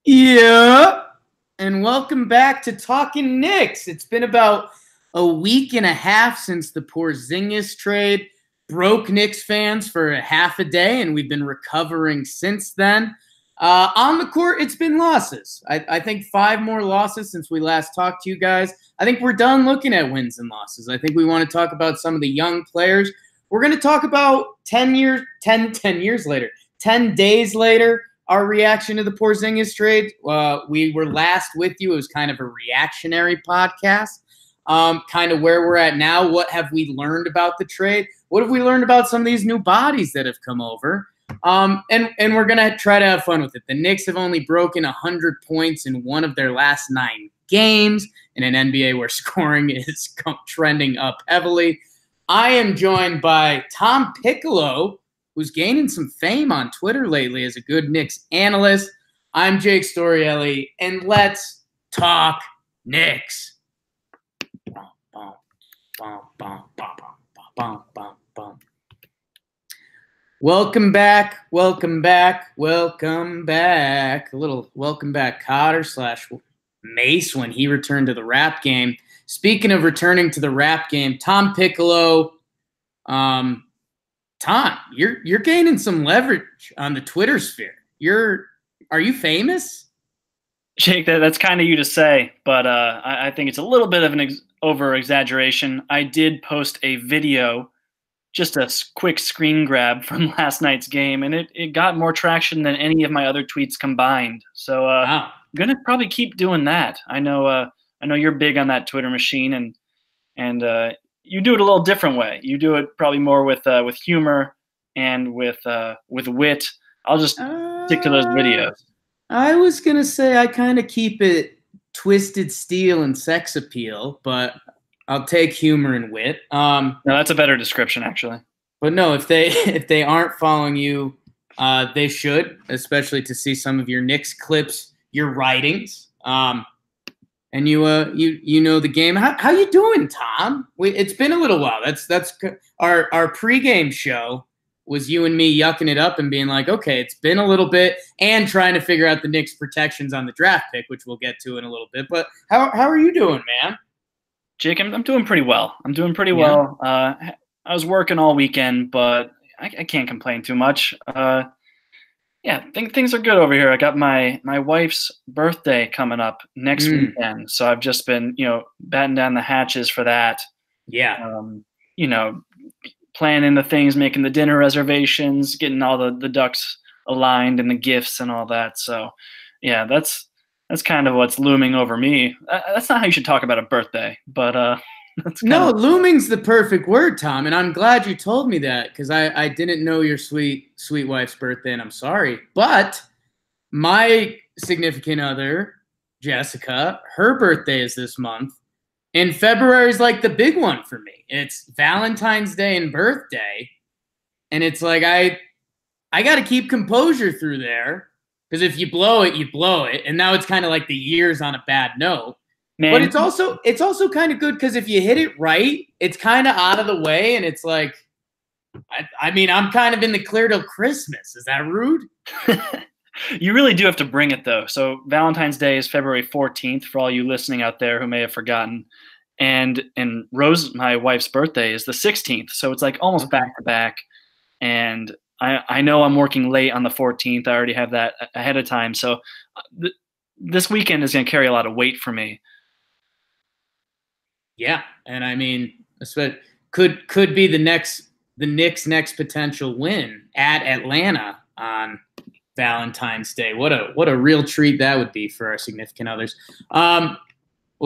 Yeah, and welcome back to Talkin Knicks. It's been about a week and a half since the Porzingis trade broke Knicks fans for a half a day, and we've been recovering since then. On the court, it's been losses. I think 5 more losses since we last talked to you guys. I think we're done looking at wins and losses. I think we want to talk about some of the young players. We're going to talk about 10 years later, 10 days later, our reaction to the Porzingis trade. We were last with you. It was kind of a reactionary podcast, kind of where we're at now. What have we learned about the trade? What have we learned about some of these new bodies that have come over? And we're going to try to have fun with it. The Knicks have only broken 100 points in one of their last 9 games in an NBA where scoring is trending up heavily. I am joined by Tom Piccolo, who's gaining some fame on Twitter lately as a good Knicks analyst. I'm Jake Storielli, and let's talk Knicks. Welcome back. A little welcome back Cotter / Mace when he returned to the rap game. Speaking of returning to the rap game, Tom Piccolo, Tom, you're gaining some leverage on the Twitter sphere. Are you famous? Jake, that's kind of you to say, but I think it's a little bit of an over-exaggeration. I did post a video, just a quick screen grab from last night's game, and it got more traction than any of my other tweets combined. So Wow. I'm going to probably keep doing that. I know you're big on that Twitter machine, and you do it a little different way. You do it probably more with humor and with wit. I'll just stick to those videos. I was going to say I kind of keep it twisted steel and sex appeal, but I'll take humor and wit. No, that's a better description, actually. But no, if they aren't following you, they should, especially to see some of your Knicks clips, your writings. And you know the game. How you doing, Tom? It's been a little while. That's our pregame show was you and me yucking it up and being like, okay, it's been a little bit, and trying to figure out the Knicks protections on the draft pick, which we'll get to in a little bit. But how are you doing, man? Jake, I'm doing pretty well. Well. I was working all weekend, but I can't complain too much. Yeah, things are good over here. I got my wife's birthday coming up next weekend, so I've just been, batting down the hatches for that. Yeah. Planning the things, making the dinner reservations, getting all the ducks aligned and the gifts and all that. So, yeah, that's kind of what's looming over me. That's not how you should talk about a birthday, but no, looming's the perfect word, Tom, and I'm glad you told me that because I didn't know your sweet wife's birthday, and I'm sorry. But my significant other, Jessica, her birthday is this month, and February is like the big one for me. It's Valentine's Day and birthday, and it's like I got to keep composure through there because if you blow it, you blow it, and now it's kind of like the year's on a bad note. Man. But it's also kind of good because if you hit it right, it's kind of out of the way, and it's like, I mean, I'm kind of in the clear till Christmas. Is that rude? You really do have to bring it, though. So Valentine's Day is February 14th for all you listening out there who may have forgotten, and Rose, my wife's birthday, is the 16th. So it's like almost back to back, and I know I'm working late on the 14th. I already have that ahead of time. So this weekend is going to carry a lot of weight for me. Yeah, and I mean, could be the Knicks' next potential win at Atlanta on Valentine's Day. What a real treat that would be for our significant others. Well,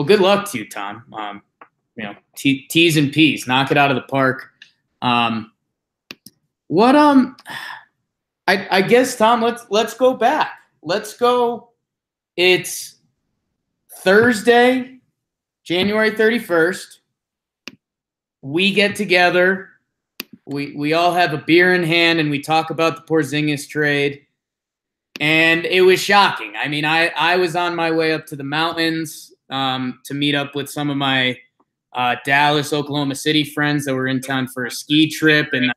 good luck to you, Tom. T's and P's, knock it out of the park. I guess, Tom, let's go back. Let's go. It's Thursday, January 31st, we get together, we all have a beer in hand, and we talk about the Porzingis trade, and it was shocking. I mean, I was on my way up to the mountains to meet up with some of my Dallas, Oklahoma City friends that were in town for a ski trip, and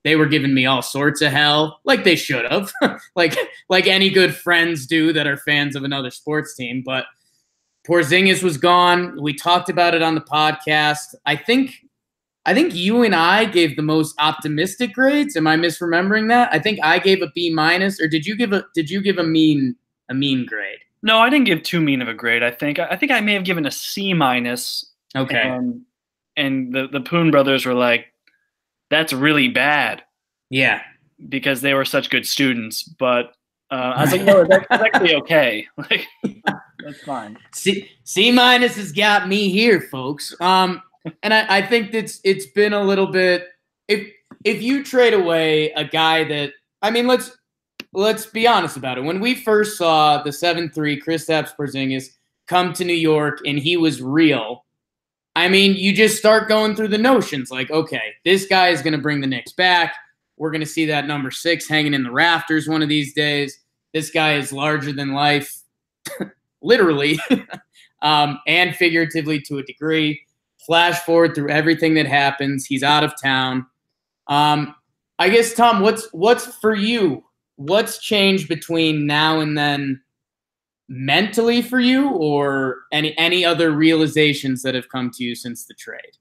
they were giving me all sorts of hell, like they should have, like any good friends do that are fans of another sports team. But Porzingis was gone. We talked about it on the podcast. I think you and I gave the most optimistic grades. Am I misremembering that? I think I gave a B minus, or did you give a mean grade? No, I didn't give too mean of a grade. I think I may have given a C minus. Okay. And the Poon brothers were like, "That's really bad." Yeah. Because they were such good students. But I was like, "No, that's actually okay. Like, that's fine." C minus has got me here, folks. And I think it's been a little bit. If you trade away a guy that, I mean, let's be honest about it. When we first saw the 7-3 Kristaps Porzingis come to New York and he was real, I mean, you just start going through the notions like, okay, this guy is going to bring the Knicks back. We're going to see that number 6 hanging in the rafters one of these days. This guy is larger than life, literally, and figuratively to a degree. Flash forward through everything that happens. He's out of town. I guess, Tom, what's for you? What's changed between now and then mentally for you, or any other realizations that have come to you since the trade?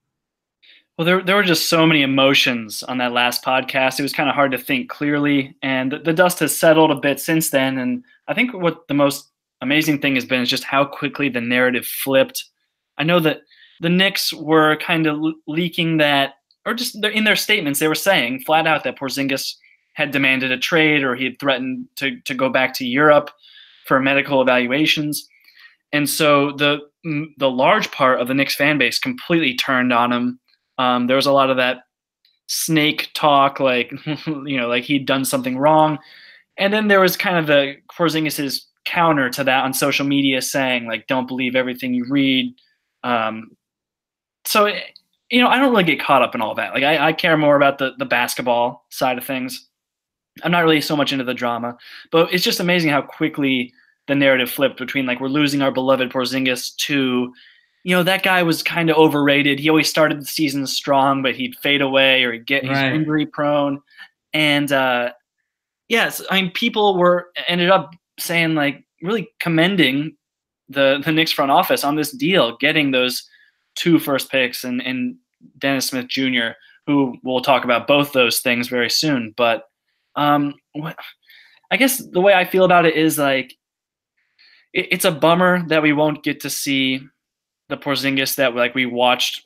Well, there were just so many emotions on that last podcast. It was kind of hard to think clearly, and the dust has settled a bit since then. And I think what the most amazing thing has been is just how quickly the narrative flipped. I know that the Knicks were kind of leaking that, or just in their statements, they were saying flat out that Porzingis had demanded a trade, or he had threatened to go back to Europe for medical evaluations. And so the large part of the Knicks fan base completely turned on him. There was a lot of that snake talk, like, like he'd done something wrong. And then there was kind of the Porzingis's counter to that on social media saying, like, don't believe everything you read. So, I don't really get caught up in all that. Like, I care more about the basketball side of things. I'm not really so much into the drama, but it's just amazing how quickly the narrative flipped between, like, we're losing our beloved Porzingis to, that guy was kind of overrated. He always started the season strong, but he'd fade away or he's injury prone. And yes, I mean, people ended up saying, like, really commending the Knicks front office on this deal, getting those 2 first picks and Dennis Smith Jr., who we'll talk about both those things very soon. But I guess the way I feel about it is, like, it's a bummer that we won't get to see the Porzingis that, like, we watched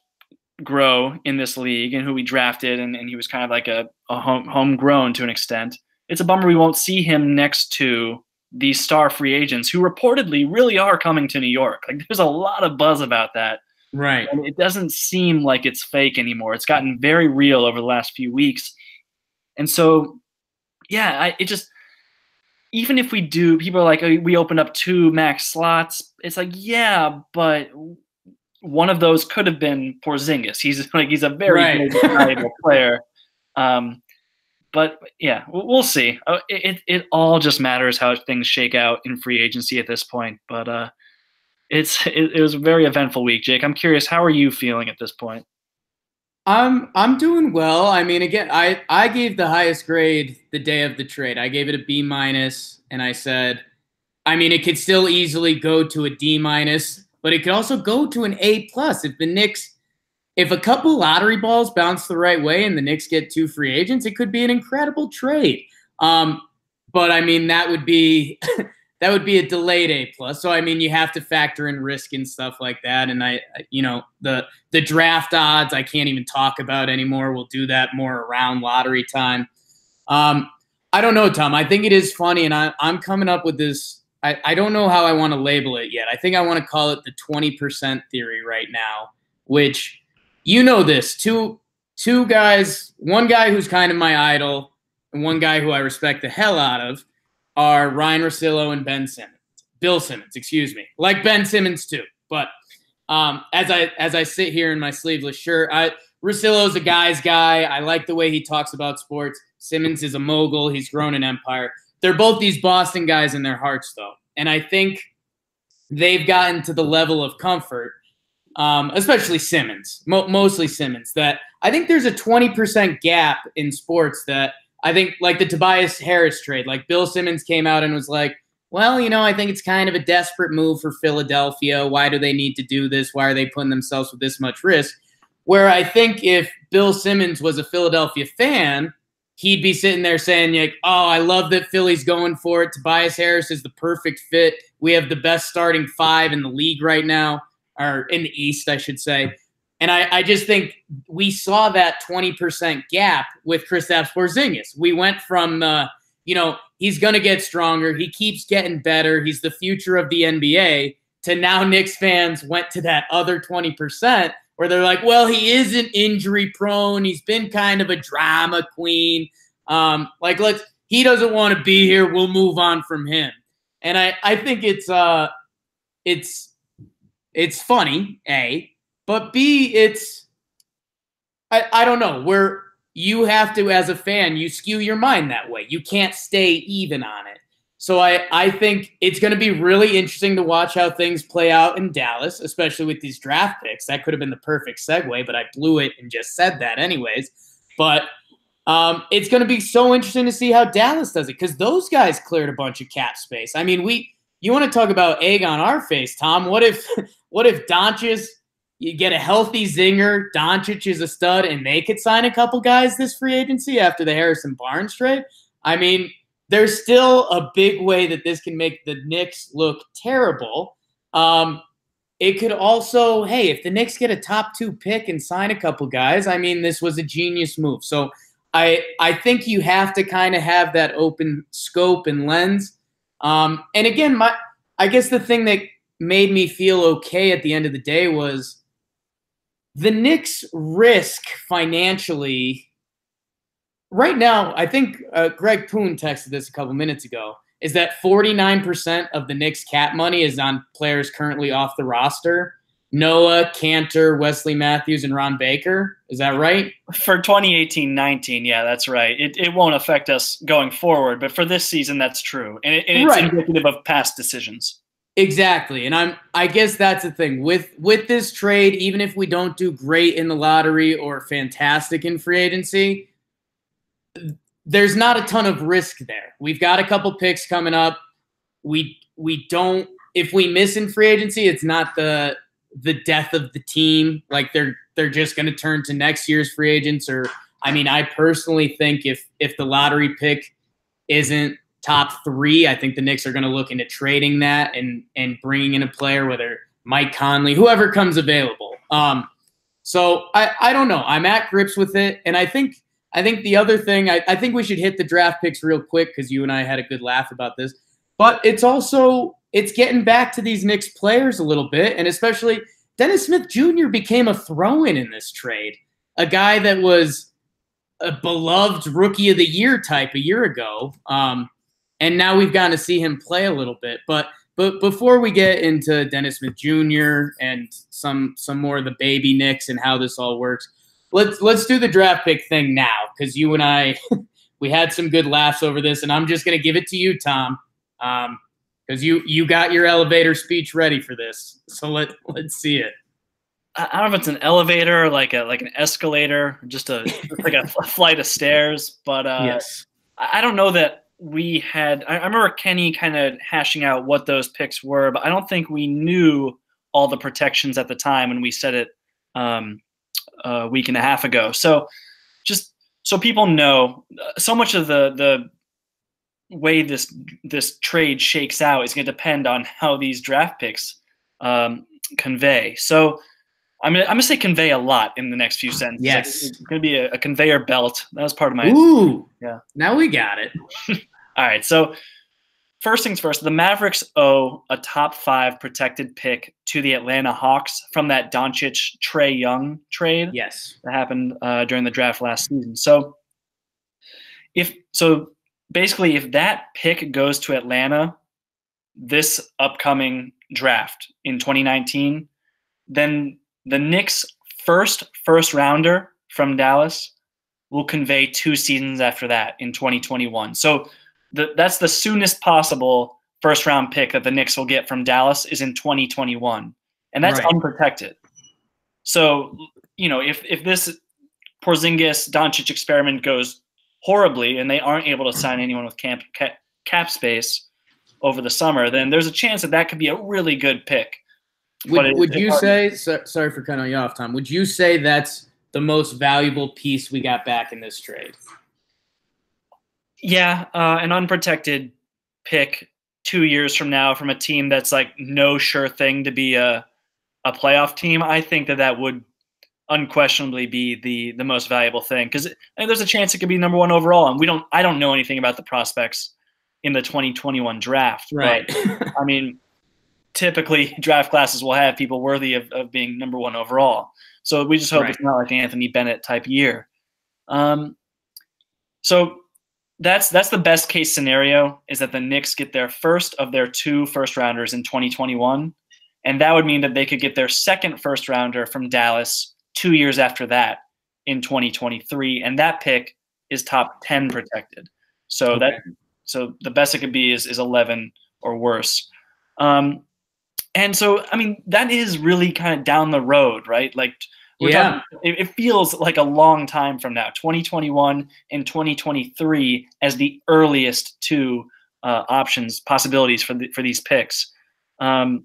grow in this league and who we drafted, and he was kind of like a homegrown to an extent. It's a bummer we won't see him next to these star free agents who reportedly really are coming to New York. Like, there's a lot of buzz about that. Right. And it doesn't seem like it's fake anymore. It's gotten very real over the last few weeks. And so, yeah, even if we do, people are like, oh, we opened up 2 max slots. It's like, yeah, but one of those could have been Porzingis. He's a very valuable player. But yeah, we'll see. It all just matters how things shake out in free agency at this point. But it was a very eventful week, Jake. I'm curious, how are you feeling at this point? I'm doing well. I mean, again, I gave the highest grade the day of the trade. I gave it a B minus, and I said, I mean, it could still easily go to a D minus, but it could also go to an A plus if a couple lottery balls bounce the right way and the Knicks get 2 free agents, it could be an incredible trade. But I mean, that would be that would be a delayed A plus. So I mean, you have to factor in risk and stuff like that. And the draft odds I can't even talk about anymore. We'll do that more around lottery time. I don't know, Tom. I think it is funny, and I'm coming up with this. I don't know how I want to label it yet. I think I want to call it the 20% theory right now, which, this, two guys, one guy who's kind of my idol and one guy who I respect the hell out of are Ryan Russillo and Bill Simmons, excuse me. Like Ben Simmons too. But as I sit here in my sleeveless shirt, Russillo's a guy's guy. I like the way he talks about sports. Simmons is a mogul. He's grown an empire. They're both these Boston guys in their hearts, though. And I think they've gotten to the level of comfort especially Simmons, mostly Simmons, that I think there's a 20% gap in sports that I think, like the Tobias Harris trade, like Bill Simmons came out and was like, well, I think it's kind of a desperate move for Philadelphia. Why do they need to do this? Why are they putting themselves with this much risk? Where I think if Bill Simmons was a Philadelphia fan, he'd be sitting there saying, like, oh, I love that Philly's going for it. Tobias Harris is the perfect fit. We have the best starting five in the league right now, or in the East, I should say. And I just think we saw that 20% gap with Kristaps Porzingis. We went from, he's going to get stronger. He keeps getting better. He's the future of the NBA. To now Knicks fans went to that other 20% where they're like, well, he isn't injury prone. He's been kind of a drama queen. He doesn't want to be here. We'll move on from him. And I think it's funny, A, but B, I don't know, where you have to, as a fan, you skew your mind that way. You can't stay even on it. So I think it's going to be really interesting to watch how things play out in Dallas, especially with these draft picks. That could have been the perfect segue, but I blew it and just said that anyways. But it's going to be so interesting to see how Dallas does it, because those guys cleared a bunch of cap space. I mean, you want to talk about egg on our face, Tom. What if Doncic, you get a healthy zinger, Doncic is a stud, and they could sign a couple guys this free agency after the Harrison Barnes trade? I mean, there's still a big way that this can make the Knicks look terrible. It could also, hey, if the Knicks get a top 2 pick and sign a couple guys, I mean, this was a genius move. So I think you have to kind of have that open scope and lens. And again, I guess the thing that made me feel okay at the end of the day was the Knicks' risk financially. Right now, I think Greg Poon texted this a couple minutes ago, is that 49% of the Knicks' cap money is on players currently off the roster. Noah, Cantor, Wesley Matthews, and Ron Baker. Is that right? For 2018-19, yeah, that's right. It won't affect us going forward, but for this season, that's true. And it's right. Indicative of past decisions. Exactly. And I guess that's the thing. With this trade, even if we don't do great in the lottery or fantastic in free agency, there's not a ton of risk there. We've got a couple picks coming up. We don't, if we miss in free agency, it's not the death of the team. Like they're just going to turn to next year's free agents. Or, I mean, I personally think if the lottery pick isn't top 3, I think the Knicks are going to look into trading that and bringing in a player, whether Mike Conley, whoever comes available. So I don't know. I'm at grips with it. And I think the other thing, I think we should hit the draft picks real quick because you and I had a good laugh about this. But it's getting back to these Knicks players a little bit, and especially Dennis Smith Jr. became a throw-in in this trade, a guy that was a beloved Rookie of the Year type a year ago, and now we've gotten to see him play a little bit. But before we get into Dennis Smith Jr. and some more of the baby Knicks and how this all works, let's do the draft pick thing now, because you and I we had some good laughs over this, and I'm just going to give it to you, Tom. Because you got your elevator speech ready for this, so let's see it. I don't know if it's an elevator, like an escalator, just like a flight of stairs. But yes, I don't know that we had. I remember Kenny kind of hashing out what those picks were, but I don't think we knew all the protections at the time when we said it a week and a half ago. So just so people know, so much of the way this trade shakes out is going to depend on how these draft picks convey. So I'm gonna say convey a lot in the next few sentences. Yes, it's going to be a conveyor belt. That was part of my. Ooh, yeah. Now we got it. All right. So first things first, the Mavericks owe a top 5 protected pick to the Atlanta Hawks from that Doncic Trae Young trade. Yes, that happened during the draft last season. So basically, if that pick goes to Atlanta this upcoming draft in 2019, then the Knicks' first rounder from Dallas will convey 2 seasons after that in 2021. So that's the soonest possible first-round pick that the Knicks will get from Dallas is in 2021, and that's right. Unprotected. So, if this Porzingis Doncic experiment goes horribly and they aren't able to sign anyone with cap space over the summer, then there's a chance that could be a really good pick. Would you say? Sorry for cutting you off, Tom. Would you say that's the most valuable piece we got back in this trade? Yeah, an unprotected pick 2 years from now from a team that's like no sure thing to be a playoff team. I think that would unquestionably be the most valuable thing, because there's a chance it could be number 1 overall, and I don't know anything about the prospects in the 2021 draft. Right. But, I mean, typically draft classes will have people worthy of being number 1 overall. So we just hope It's not like Anthony Bennett type year. So that's the best case scenario, is that the Knicks get their first of their 2 first rounders in 2021. And that would mean that they could get their second first rounder from Dallas 2 years after that in 2023. And that pick is top 10 protected. So so the best it could be is 11 or worse. And so, I mean, that is really kind of down the road, right? Like, it feels like a long time from now, 2021 and 2023 as the earliest 2 possibilities for these picks. And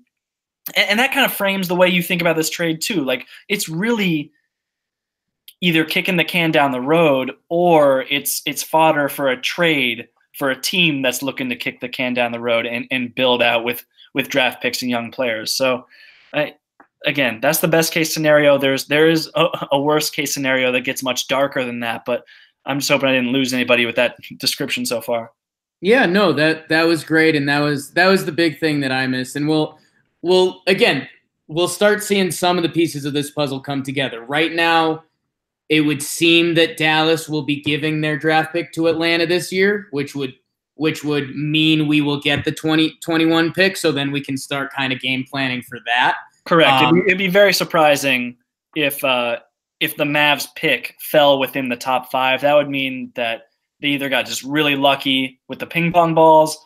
that kind of frames the way you think about this trade too. Like, it's really either kicking the can down the road, or it's fodder for a trade for a team that's looking to kick the can down the road and build out with draft picks and young players. So, again, that's the best case scenario. There is a worst case scenario that gets much darker than that, but I'm just hoping I didn't lose anybody with that description so far. Yeah, no, that was great, and that was the big thing that I missed. And we'll start seeing some of the pieces of this puzzle come together. Right now, it would seem that Dallas will be giving their draft pick to Atlanta this year, which would mean we will get the 2021 pick. So then we can start kind of game planning for that. Correct. It'd be very surprising if the Mavs pick fell within the top 5. That would mean that they either got just really lucky with the ping pong balls,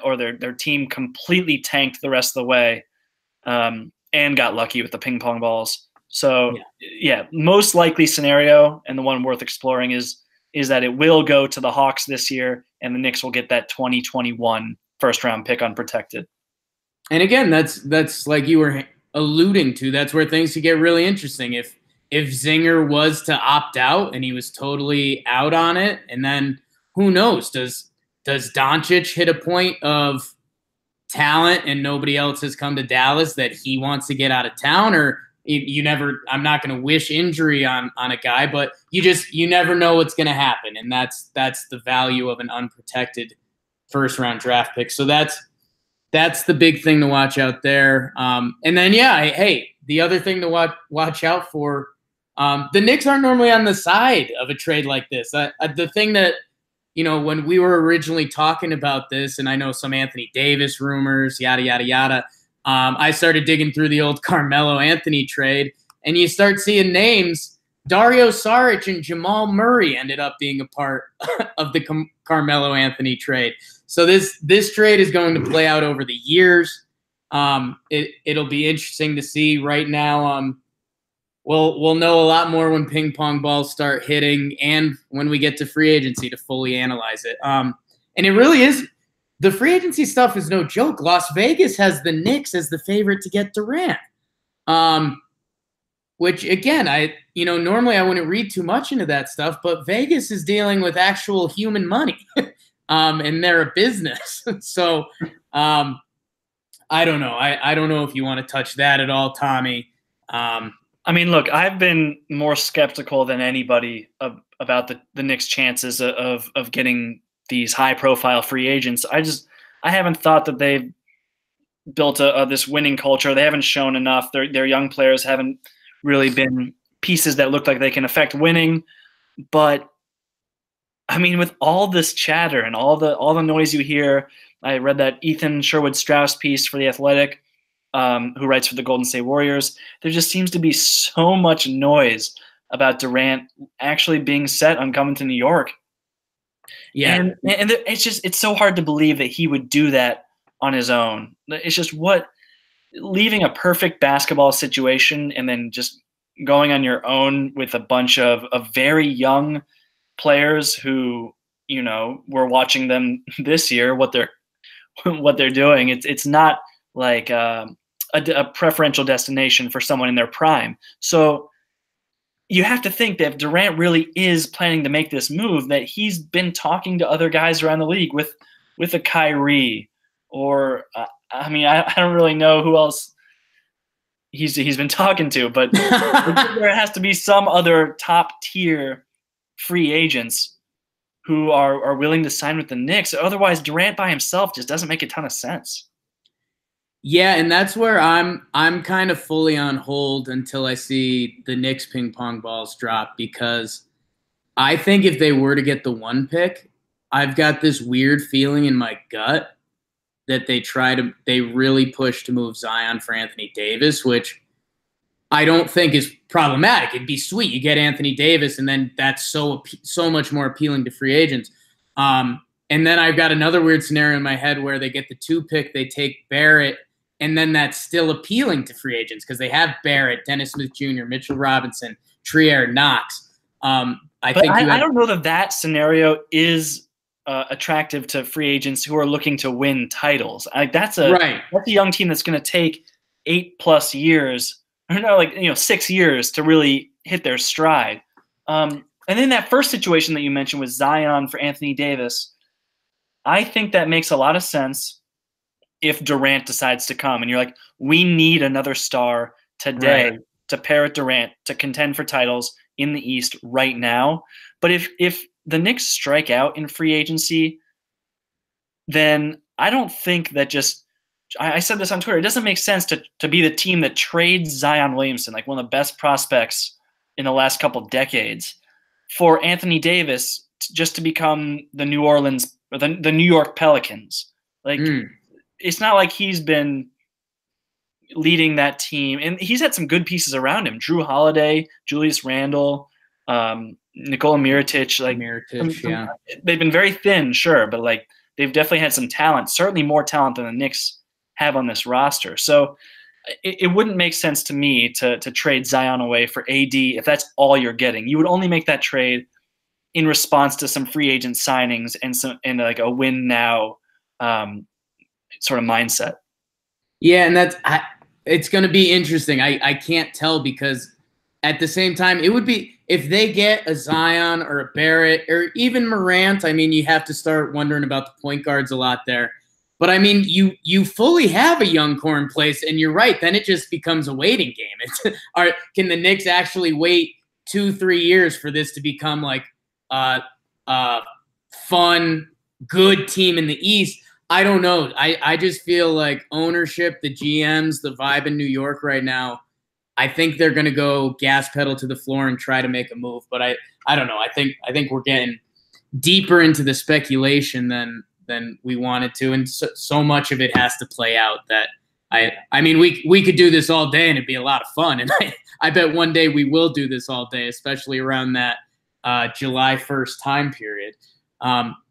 or their team completely tanked the rest of the way, and got lucky with the ping pong balls. So, yeah, most likely scenario, and the one worth exploring, is that it will go to the Hawks this year, and the Knicks will get that 2021 first-round pick unprotected. And again, that's like you were alluding to. That's where things could get really interesting. If Zinger was to opt out and he was totally out on it, and then who knows? Does Doncic hit a point of talent and nobody else has come to Dallas that he wants to get out of town? Or I'm not going to wish injury on a guy, but you never know what's going to happen. And that's the value of an unprotected first round draft pick. So that's the big thing to watch out there. And then, the other thing to watch out for, the Knicks aren't normally on the side of a trade like this. The thing that, when we were originally talking about this, and I know some Anthony Davis rumors, yada, yada, yada, I started digging through the old Carmelo Anthony trade, and you start seeing names. Dario Saric and Jamal Murray ended up being a part of the Carmelo Anthony trade. So this trade is going to play out over the years. It'll be interesting to see. Right now, we'll know a lot more when ping pong balls start hitting, and when we get to free agency to fully analyze it. And it really is. The free agency stuff is no joke. Las Vegas has the Knicks as the favorite to get Durant. Which, again, normally I wouldn't read too much into that stuff, but Vegas is dealing with actual human money, and they're a business. So I don't know. I don't know if you want to touch that at all, Tommy. I mean, look, I've been more skeptical than anybody about the Knicks' chances of getting these high-profile free agents. I haven't thought that they've built this winning culture. They haven't shown enough. Their young players haven't really been pieces that look like they can affect winning. But I mean, with all this chatter and all the noise you hear, I read that Ethan Sherwood-Strauss piece for The Athletic, who writes for the Golden State Warriors. There just seems to be so much noise about Durant actually being set on coming to New York. Yeah, and it's so hard to believe that he would do that on his own. It's just leaving a perfect basketball situation and then just going on your own with a bunch of very young players who, we're watching them this year, what they're doing. It's not like a preferential destination for someone in their prime. So you have to think that if Durant really is planning to make this move, that he's been talking to other guys around the league with a Kyrie, or I don't really know who else he's been talking to, but there has to be some other top tier free agents who are willing to sign with the Knicks. Otherwise, Durant by himself just doesn't make a ton of sense. Yeah, and that's where I'm kind of fully on hold until I see the Knicks ping pong balls drop, because I think if they were to get the 1 pick, I've got this weird feeling in my gut that they really push to move Zion for Anthony Davis, which I don't think is problematic. It'd be sweet. You get Anthony Davis, and then that's so much more appealing to free agents. And then I've got another weird scenario in my head where they get the 2 pick, they take Barrett, and then that's still appealing to free agents because they have Barrett, Dennis Smith Jr., Mitchell Robinson, Trier, Knox. I don't know that scenario is attractive to free agents who are looking to win titles. That's a young team that's going to take 8+ years, or no, 6 years to really hit their stride. And then that first situation that you mentioned with Zion for Anthony Davis, I think that makes a lot of sense if Durant decides to come and you're like, we need another star today to pair with Durant to contend for titles in the East right now. But if the Knicks strike out in free agency, then I don't think that I said this on Twitter, it doesn't make sense to be the team that trades Zion Williamson, like one of the best prospects in the last couple decades, for Anthony Davis just to become the New Orleans or the New York Pelicans. It's not like he's been leading that team, and he's had some good pieces around him. Drew Holiday, Julius Randle, Nikola Mirotic. They've been very thin, sure, but they've definitely had some talent, certainly more talent than the Knicks have on this roster. So it wouldn't make sense to me to trade Zion away for AD if that's all you're getting. You would only make that trade in response to some free agent signings and like a win now sort of mindset. Yeah, and it's going to be interesting. I can't tell, because at the same time, it would be if they get a Zion or a Barrett or even Morant. I mean, you have to start wondering about the point guards a lot there. But I mean, you fully have a young core in place, and you're right. Then it just becomes a waiting game. Can the Knicks actually wait 2-3 years for this to become like a fun, good team in the East? I don't know. I just feel like ownership, the GMs, the vibe in New York right now, I think they're going to go gas pedal to the floor and try to make a move. But I don't know. I think we're getting deeper into the speculation than we wanted to, and so much of it has to play out that I mean we could do this all day and it'd be a lot of fun, and I bet one day we will do this all day, especially around that July 1st time period.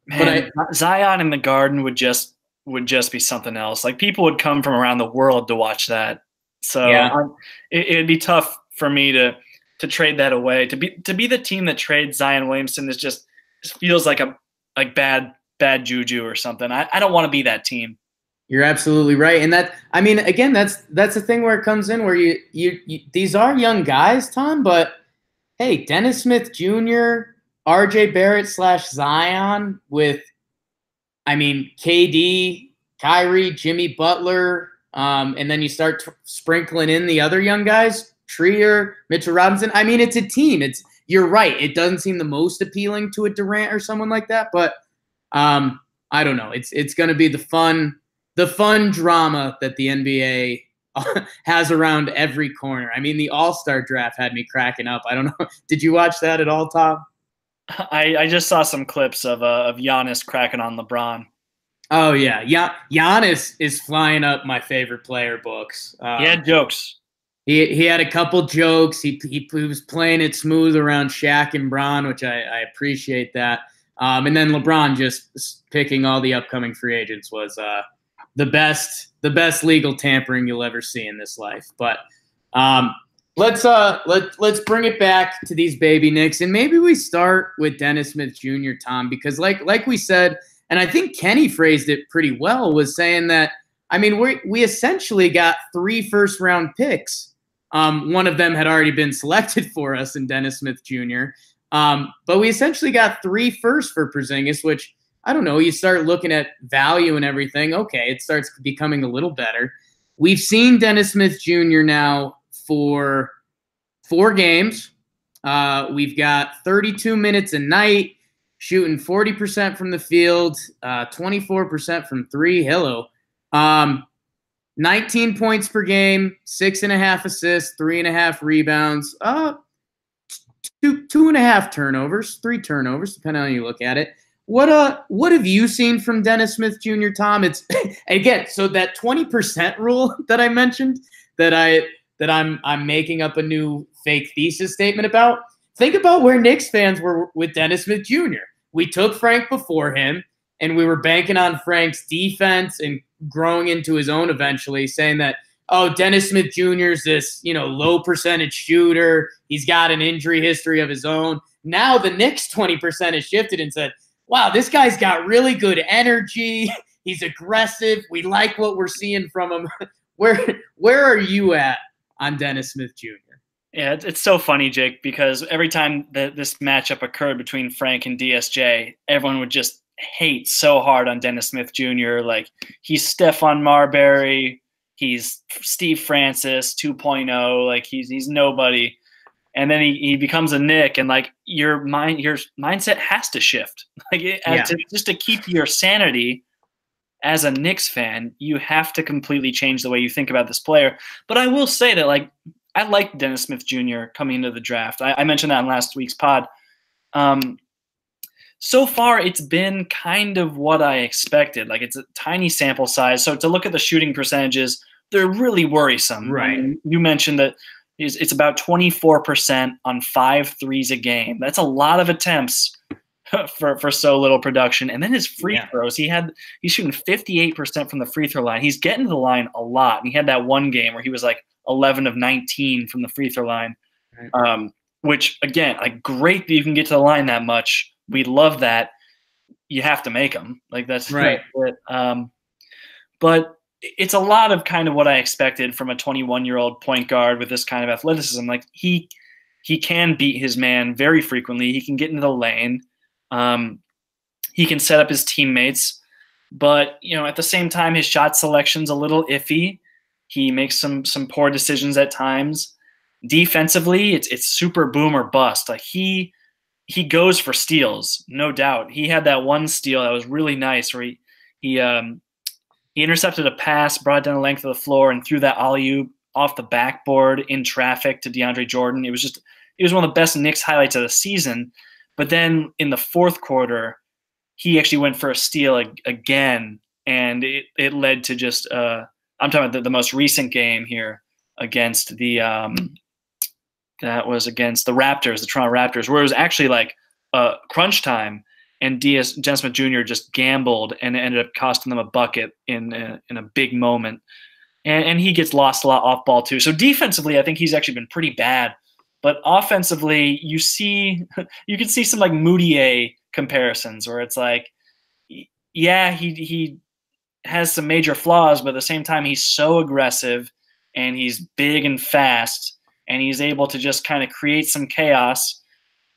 Man, Zion in the Garden would just be something else. Like, people would come from around the world to watch that. So yeah. It'd be tough for me to trade that away. To be the team that trades Zion Williamson feels like bad juju or something. I don't want to be that team. You're absolutely right, and that's the thing where it comes in where you these are young guys, Tom, but hey, Dennis Smith Jr., RJ Barrett / Zion with, KD, Kyrie, Jimmy Butler, and then you start sprinkling in the other young guys, Trier, Mitchell Robinson. I mean, it's a team. You're right. It doesn't seem the most appealing to a Durant or someone like that, but I don't know. It's going to be the fun drama that the NBA has around every corner. I mean, the All-Star draft had me cracking up. I don't know. Did you watch that at all, Tom? I just saw some clips of Giannis cracking on LeBron. Oh, yeah. Giannis is flying up my favorite player books. He had jokes. He had a couple jokes. He was playing it smooth around Shaq and Bron, which I appreciate that. And then LeBron just picking all the upcoming free agents was the best legal tampering you'll ever see in this life. But let's bring it back to these baby Knicks, and maybe we start with Dennis Smith Jr., Tom, because like we said, and I think Kenny phrased it pretty well, was saying that, I mean, we essentially got 3 first-round picks. One of them had already been selected for us in Dennis Smith Jr., but we essentially got 3 firsts for Porzingis, which, I don't know, you start looking at value and everything, okay, it starts becoming a little better. We've seen Dennis Smith Jr. now for 4 games. We've got 32 minutes a night, shooting 40% from the field, 24% from 3. Hello. 19 points per game, 6.5 assists, 3.5 rebounds, 2.5 turnovers, 3 turnovers, depending on how you look at it. What have you seen from Dennis Smith Jr., Tom? It's again, so that 20% rule that I mentioned, that I'm making up a new fake thesis statement about. Think about where Knicks fans were with Dennis Smith Jr. We took Frank before him, and we were banking on Frank's defense and growing into his own eventually, saying that, oh, Dennis Smith Jr. is this, low percentage shooter. He's got an injury history of his own. Now the Knicks 20% has shifted and said, wow, this guy's got really good energy. He's aggressive. We like what we're seeing from him. Where are you at on Dennis Smith Jr.? Yeah, it's so funny, Jake, because every time this matchup occurred between Frank and DSJ, everyone would just hate so hard on Dennis Smith Jr. Like, he's Stephon Marbury, he's Steve Francis 2.0, like he's nobody. And then he becomes a Knick, and like your mindset has to shift. Just to keep your sanity as a Knicks fan, you have to completely change the way you think about this player. But I will say that, like, I like Dennis Smith Jr. coming into the draft. I mentioned that in last week's pod. So far, it's been kind of what I expected. Like, it's a tiny sample size. So to look at the shooting percentages, they're really worrisome. Right. I mean, you mentioned that it's about 24% on 5 threes a game. That's a lot of attempts for so little production. And then his free throws, he's shooting 58% from the free throw line. He's getting to the line a lot. And he had that one game where he was like 11 of 19 from the free throw line, which, again, like, great that you can get to the line that much. We love that. You have to make them. Like, that's right. But it's a lot of kind of what I expected from a 21-year-old point guard with this kind of athleticism. Like, he can beat his man very frequently. He can get into the lane. He can set up his teammates. But, at the same time, his shot selection's a little iffy. He makes some poor decisions at times. Defensively, it's super boom or bust. Like, he goes for steals, no doubt. He had that one steal that was really nice where he intercepted a pass, brought it down the length of the floor, and threw that alley-oop off the backboard in traffic to DeAndre Jordan. It was one of the best Knicks highlights of the season. But then in the fourth quarter, he actually went for a steal again, and it led to just I'm talking about the most recent game here against that was against the Raptors, the Toronto Raptors, where it was actually like crunch time. And Dennis Smith Jr. just gambled and ended up costing them a bucket in a big moment. And he gets lost a lot off ball too. So defensively, I think he's actually been pretty bad. But offensively, you can see some like Moutier comparisons where it's like, yeah, he has some major flaws, but at the same time, he's so aggressive and he's big and fast, and he's able to just kind of create some chaos.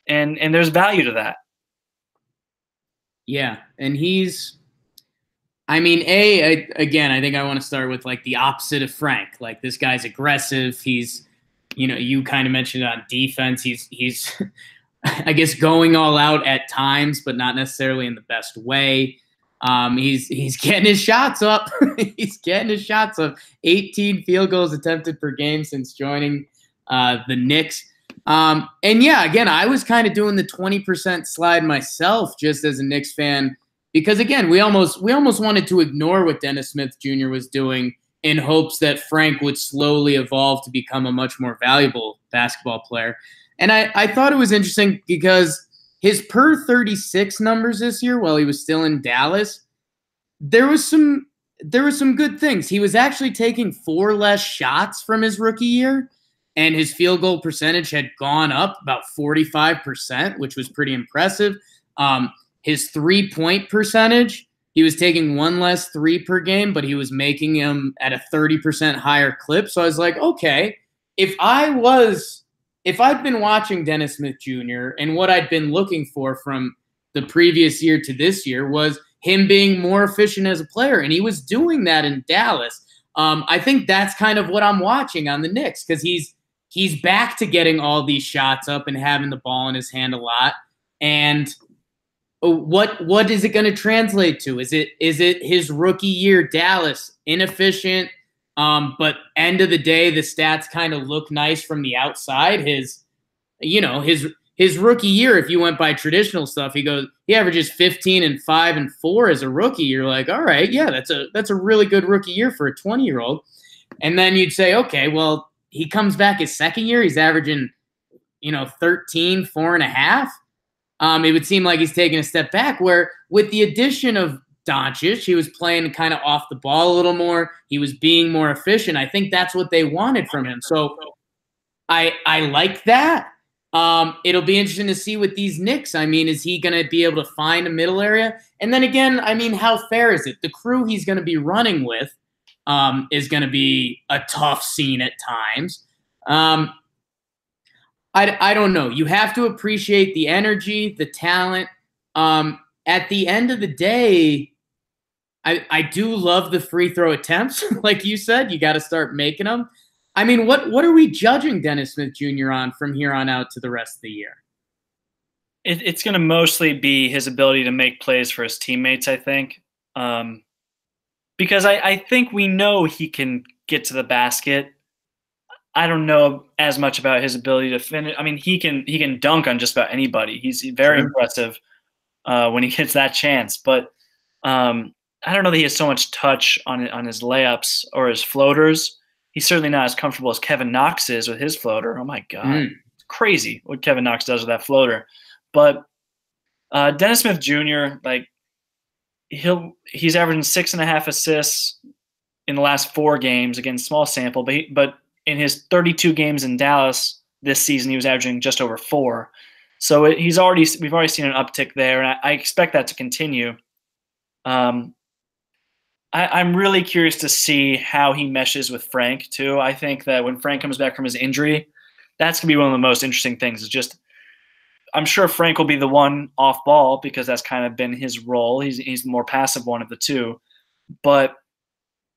And there's value to that. Yeah, and again, I think I want to start with like the opposite of Frank. Like, this guy's aggressive. He's, you kind of mentioned on defense. He's I guess going all out at times, but not necessarily in the best way. He's getting his shots up. He's getting his shots up. 18 field goals attempted per game since joining the Knicks. And yeah, again, I was kind of doing the 20% slide myself just as a Knicks fan, because again, we almost wanted to ignore what Dennis Smith Jr. was doing in hopes that Frank would slowly evolve to become a much more valuable basketball player. And I thought it was interesting because his per 36 numbers this year, while he was still in Dallas, there were some good things. He was actually taking 4 less shots from his rookie year. and his field goal percentage had gone up about 45%, which was pretty impressive. His 3-point percentage, he was taking one less three per game, but he was making them at a 30% higher clip. So I was like, okay, if I'd been watching Dennis Smith Jr. and what I'd been looking for from the previous year to this year was him being more efficient as a player, and he was doing that in Dallas. I think that's kind of what I'm watching on the Knicks, because he's back to getting all these shots up and having the ball in his hand a lot. And what is it going to translate to? Is it his rookie year Dallas inefficient? But end of the day, the stats kind of look nice from the outside. His rookie year, if you went by traditional stuff, he averages 15 and 5 and 4 as a rookie. You're like, all right, yeah, that's a really good rookie year for a 20-year-old. And then you'd say, okay, well, he comes back his second year, he's averaging, 13, 4.5. It would seem like he's taking a step back, where with the addition of Doncic, he was playing kind of off the ball a little more. He was being more efficient. I think that's what they wanted from him. So I like that. It'll be interesting to see with these Knicks. I mean, is he going to be able to find a middle area? And then again, I mean, how fair is it? The crew he's going to be running with is going to be a tough scene at times. I don't know. You have to appreciate the energy, the talent. At the end of the day, I do love the free throw attempts. Like you said, you got to start making them. I mean, what are we judging Dennis Smith Jr. on from here on out to the rest of the year? It's going to mostly be his ability to make plays for his teammates, I think. Because I think we know he can get to the basket. I don't know as much about his ability to finish. I mean, he can dunk on just about anybody. He's very impressive when he gets that chance. But I don't know that he has so much touch on his layups or his floaters. He's certainly not as comfortable as Kevin Knox is with his floater. Oh, my God. It's crazy what Kevin Knox does with that floater. But Dennis Smith Jr., like, he's averaging 6.5 assists in the last 4 games. Again, small sample. But in his 32 games in Dallas this season, he was averaging just over 4. So we've already seen an uptick there, and I expect that to continue. I'm really curious to see how he meshes with Frank, too. I think that when Frank comes back from his injury, that's going to be one of the most interesting things. Is just, I'm sure Frank will be the one off ball because that's kind of been his role. He's the more passive one of the two. But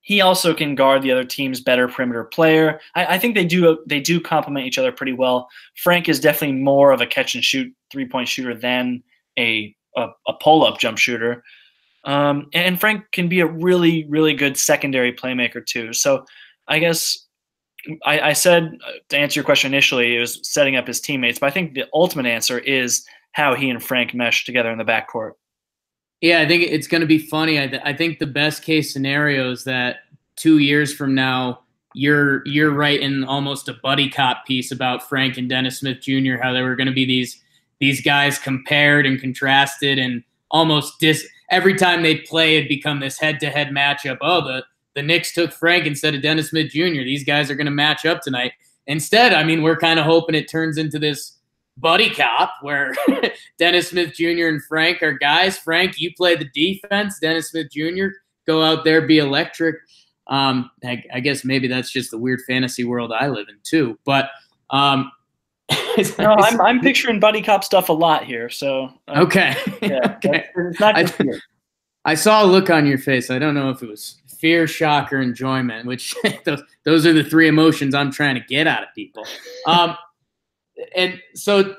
he also can guard the other team's better perimeter player. I think they do complement each other pretty well. Frank is definitely more of a catch-and-shoot three-point shooter than a pull-up jump shooter. And Frank can be a really, really good secondary playmaker too. So I guess I said, to answer your question initially, it was setting up his teammates, but I think the ultimate answer is how he and Frank mesh together in the backcourt. Yeah, I think it's going to be funny. I think the best case scenario is that 2 years from now, you're writing almost a buddy cop piece about Frank and Dennis Smith Jr., how they were going to be these guys compared and contrasted, and almost every time they play, it'd become this head-to-head matchup. Oh, the Knicks took Frank instead of Dennis Smith Jr. These guys are going to match up tonight. Instead, I mean, we're kind of hoping it turns into this buddy cop where Dennis Smith Jr. and Frank are guys. Frank, you play the defense. Dennis Smith Jr., go out there, be electric. I guess maybe that's just the weird fantasy world I live in too. But no, I'm picturing buddy cop stuff a lot here. So okay, yeah, okay. It's not just I saw a look on your face. I don't know if it was fear, shock, or enjoyment. Which those are the 3 emotions I'm trying to get out of people. And so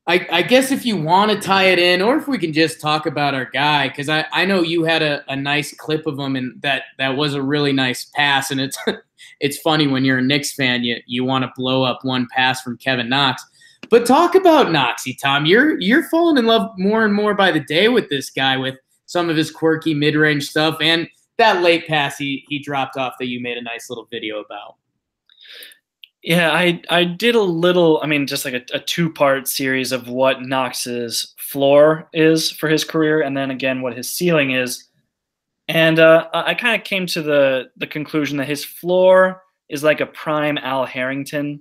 I guess if you want to tie it in, or if we can just talk about our guy, because I know you had a nice clip of him, and that was a really nice pass. And it's funny when you're a Knicks fan, you want to blow up one pass from Kevin Knox. But talk about Knoxy, Tom. You're falling in love more and more by the day with this guy, with some of his quirky mid-range stuff and that late pass he dropped off that you made a nice little video about. Yeah, I did a little, I mean, just like a 2-part series of what Knox's floor is for his career, and then again what his ceiling is. And I kind of came to the conclusion that his floor is like a prime Al Harrington,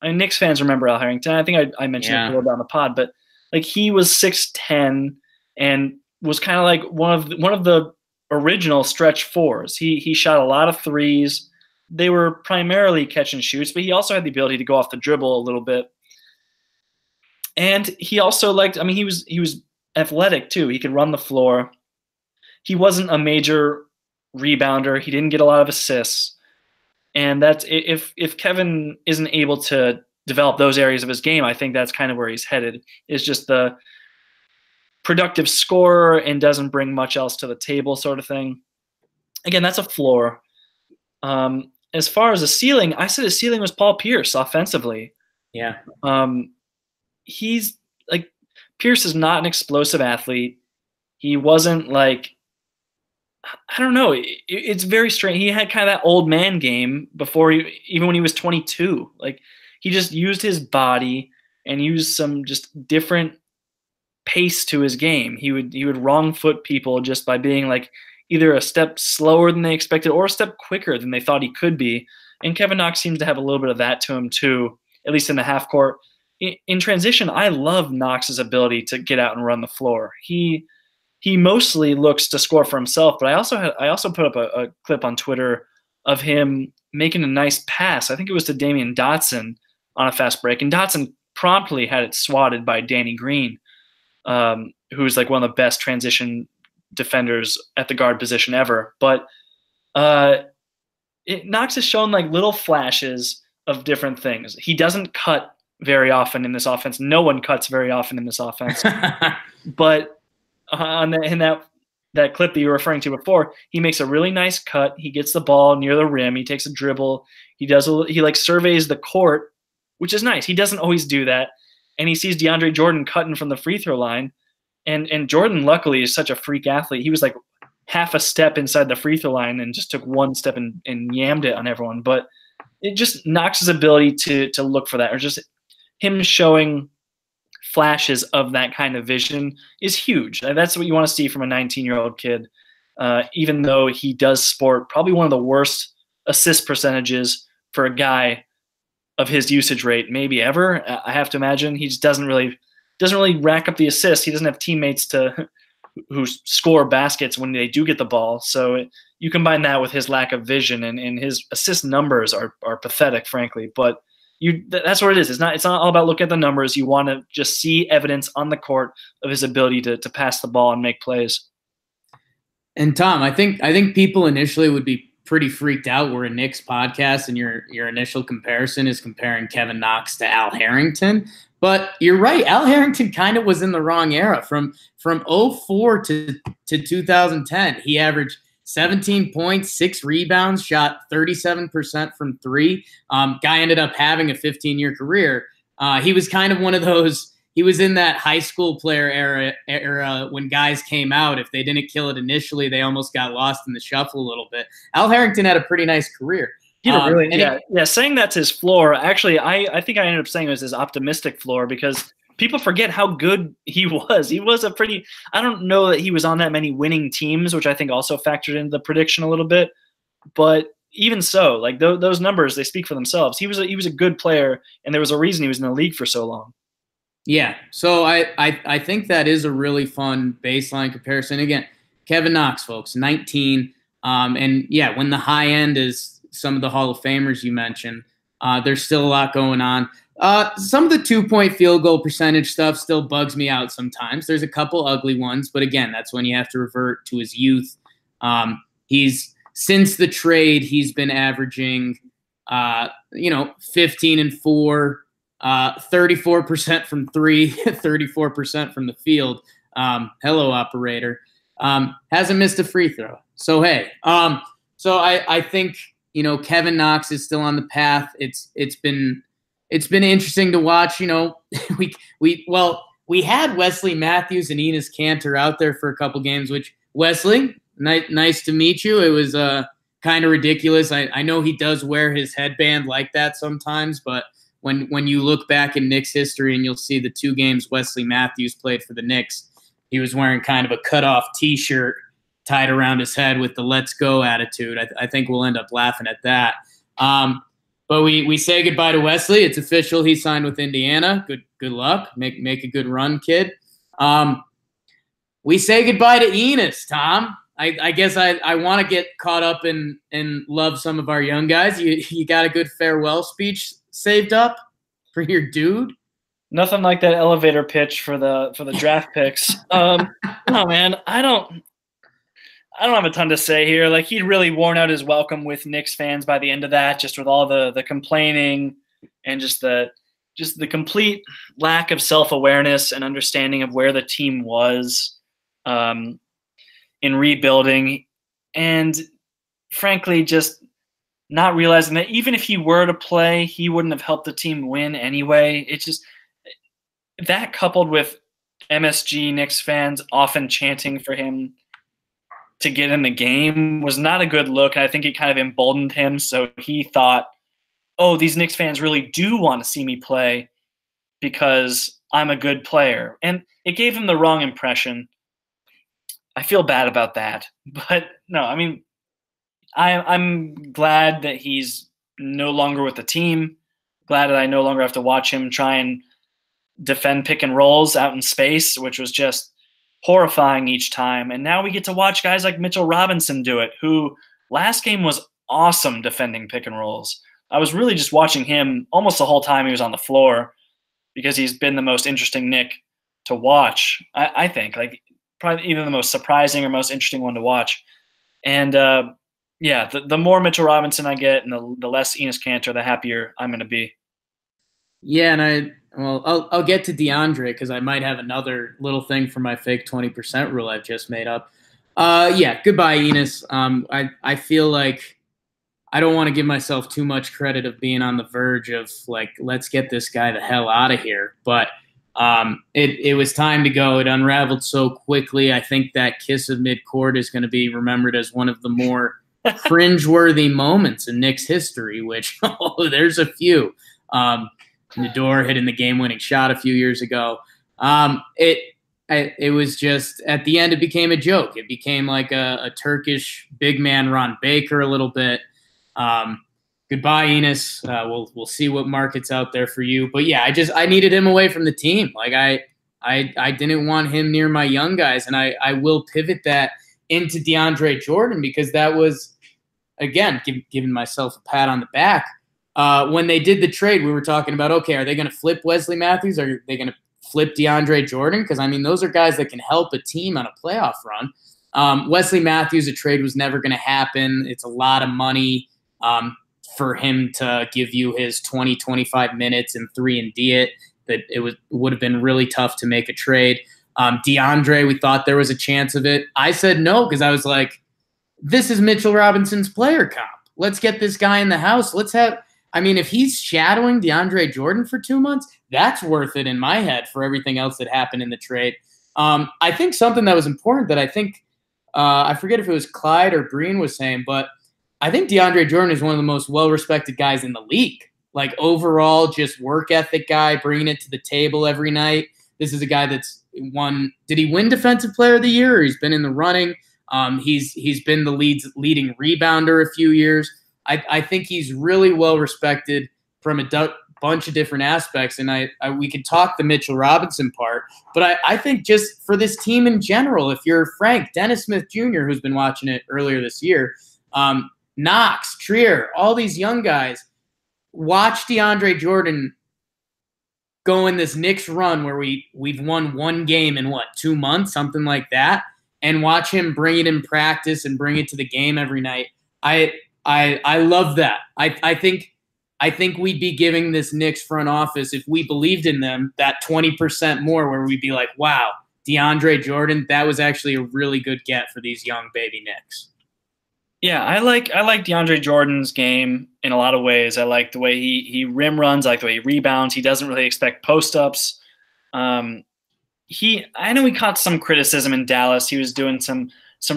I mean, Knicks fans remember Al Harrington. I think I mentioned it a Yeah. little bit on the pod, but like he was 6'10" and was kind of like one of the original stretch fours. He shot a lot of threes. They were primarily catch and shoots, but he also had the ability to go off the dribble a little bit. And he also liked, I mean, he was athletic too. He could run the floor. He wasn't a major rebounder. He didn't get a lot of assists. And that's if Kevin isn't able to develop those areas of his game, I think that's kind of where he's headed. Is just the productive scorer and doesn't bring much else to the table sort of thing. Again, that's a floor. As far as a ceiling, I said his ceiling was Paul Pierce offensively. Yeah. He's like Pierce is not an explosive athlete. He wasn't like I don't know. It's very strange. He had kind of that old man game before even when he was 22. Like he just used his body and used some just different pace to his game. He would wrong foot people just by being like either a step slower than they expected or a step quicker than they thought he could be. And Kevin Knox seems to have a little bit of that to him too, at least in the half court. In transition, I love Knox's ability to get out and run the floor. He mostly looks to score for himself, but I also put up a clip on Twitter of him making a nice pass. I think it was to Damian Dotson on a fast break, and Dotson promptly had it swatted by Danny Green, who's like one of the best transition defenders at the guard position ever. But Knox has shown like little flashes of different things. He doesn't cut very often in this offense. No one cuts very often in this offense. But in that clip that you were referring to before, he makes a really nice cut. He gets the ball near the rim. He takes a dribble. He like surveys the court, which is nice. He doesn't always do that. And he sees DeAndre Jordan cutting from the free throw line. And Jordan, luckily, is such a freak athlete. He was like half a step inside the free throw line and just took one step and yammed it on everyone. But it just Knox's ability to look for that, or just him showing flashes of that kind of vision, is huge. That's what you want to see from a 19-year-old kid, even though he does sport probably one of the worst assist percentages for a guy of his usage rate maybe ever. I have to imagine he just doesn't really rack up the assists. He doesn't have teammates who score baskets when they do get the ball. So you combine that with his lack of vision, and his assist numbers are pathetic, frankly. But that's what it is. It's not all about looking at the numbers. You want to just see evidence on the court of his ability to pass the ball and make plays. And Tom, I think people initially would be pretty freaked out. We're a Knicks podcast, and your initial comparison is comparing Kevin Knox to Al Harrington. But you're right. Al Harrington kind of was in the wrong era. From 2004 to 2010, he averaged 17 points, 6 rebounds, shot 37% from three. Guy ended up having a 15-year career. He was kind of one of those. He was in that high school player era when guys came out. If they didn't kill it initially, they almost got lost in the shuffle a little bit. Al Harrington had a pretty nice career. Saying that's his floor. Actually, I think I ended up saying it was his optimistic floor, because people forget how good he was. He was I don't know that he was on that many winning teams, which I think also factored into the prediction a little bit. But even so, like those numbers, they speak for themselves. He was a good player, and there was a reason he was in the league for so long. Yeah, so I think that is a really fun baseline comparison. Again, Kevin Knox, folks, 19. And yeah, when the high end is some of the Hall of Famers you mentioned, there's still a lot going on. Some of the 2-point field goal percentage stuff still bugs me out sometimes. There's a couple ugly ones, but again, that's when you have to revert to his youth. Since the trade, he's been averaging, 15-4, 34% from three, 34% from the field. Hello, operator. Hasn't missed a free throw. So, hey, so I think, Kevin Knox is still on the path. It's been interesting to watch. We had Wesley Matthews and Enes Kanter out there for a couple games, which Wesley, nice to meet you. It was kind of ridiculous. I know he does wear his headband like that sometimes, but when you look back in Knicks history and you'll see the 2 games Wesley Matthews played for the Knicks, he was wearing kind of a cutoff T-shirt tied around his head with the "Let's Go" attitude. I think we'll end up laughing at that. But we say goodbye to Wesley. It's official. He signed with Indiana. Good luck. Make a good run, kid. We say goodbye to Enos, Tom. I guess I want to get caught up and love some of our young guys. You got a good farewell speech saved up for your dude? Nothing like that elevator pitch for the draft picks. No, man, I don't have a ton to say here. Like, he'd really worn out his welcome with Knicks fans by the end of that, just with all the complaining and just the complete lack of self-awareness and understanding of where the team was in rebuilding, and frankly, just not realizing that even if he were to play, he wouldn't have helped the team win anyway. It's just that, coupled with MSG Knicks fans often chanting for him to get in the game, was not a good look. And I think it kind of emboldened him. So he thought, oh, these Knicks fans really do want to see me play because I'm a good player. And it gave him the wrong impression. I feel bad about that. But no, I mean, I'm glad that he's no longer with the team. Glad that I no longer have to watch him try and defend pick and rolls out in space, which was just horrifying each time. And now we get to watch guys like Mitchell Robinson do it, who last game was awesome defending pick and rolls. I was really just watching him almost the whole time he was on the floor, because he's been the most interesting Knick to watch, I think. Like, probably even the most surprising or most interesting one to watch. And yeah, the more Mitchell Robinson I get and the less Enes Kanter, the happier I'm going to be. Yeah, and I'll get to DeAndre because I might have another little thing for my fake 20% rule I've just made up. Yeah, goodbye, Enes. I feel like I don't want to give myself too much credit of being on the verge of, like, let's get this guy the hell out of here. But it was time to go. It unraveled so quickly. I think that kiss of midcourt is going to be remembered as one of the more cringeworthy moments in Knicks history, which, there's a few. Nador hitting the game-winning shot a few years ago. It was just, at the end, it became a joke. It became like a Turkish big man Ron Baker a little bit. Goodbye, Enes. We'll see what market's out there for you. But yeah, I needed him away from the team. Like, I didn't want him near my young guys, and I will pivot that into DeAndre Jordan, because that was, again, giving myself a pat on the back. When they did the trade, we were talking about, okay, are they going to flip Wesley Matthews? Or are they going to flip DeAndre Jordan? Because, I mean, those are guys that can help a team on a playoff run. Wesley Matthews, a trade was never going to happen. It's a lot of money for him to give you his 20, 25 minutes and 3-and-D it. That it would have been really tough to make a trade. DeAndre, we thought there was a chance of it. I said no, because I was like, this is Mitchell Robinson's player comp. Let's get this guy in the house. If he's shadowing DeAndre Jordan for 2 months, that's worth it in my head for everything else that happened in the trade. I think something that was important that I think, I forget if it was Clyde or Breen was saying, but I think DeAndre Jordan is one of the most well-respected guys in the league. Like, overall, just work ethic guy, bringing it to the table every night. This is a guy that's won. Did he win Defensive Player of the Year? Or he's been in the running. He's been the leading rebounder a few years. I think he's really well respected from a bunch of different aspects, and we could talk the Mitchell Robinson part, but I think just for this team in general, if you're Frank, Dennis Smith Jr., who's been watching it earlier this year, Knox, Trier, all these young guys, watch DeAndre Jordan go in this Knicks run where we've won one game in 2 months, something like that, and watch him bring it in practice and bring it to the game every night. I love that. I think we'd be giving this Knicks front office, if we believed in them, that 20% more, where we'd be like, wow, DeAndre Jordan, that was actually a really good get for these young baby Knicks. Yeah, I like DeAndre Jordan's game in a lot of ways. I like the way he rim runs, I like the way he rebounds. He doesn't really expect post-ups. I know he caught some criticism in Dallas. He was doing some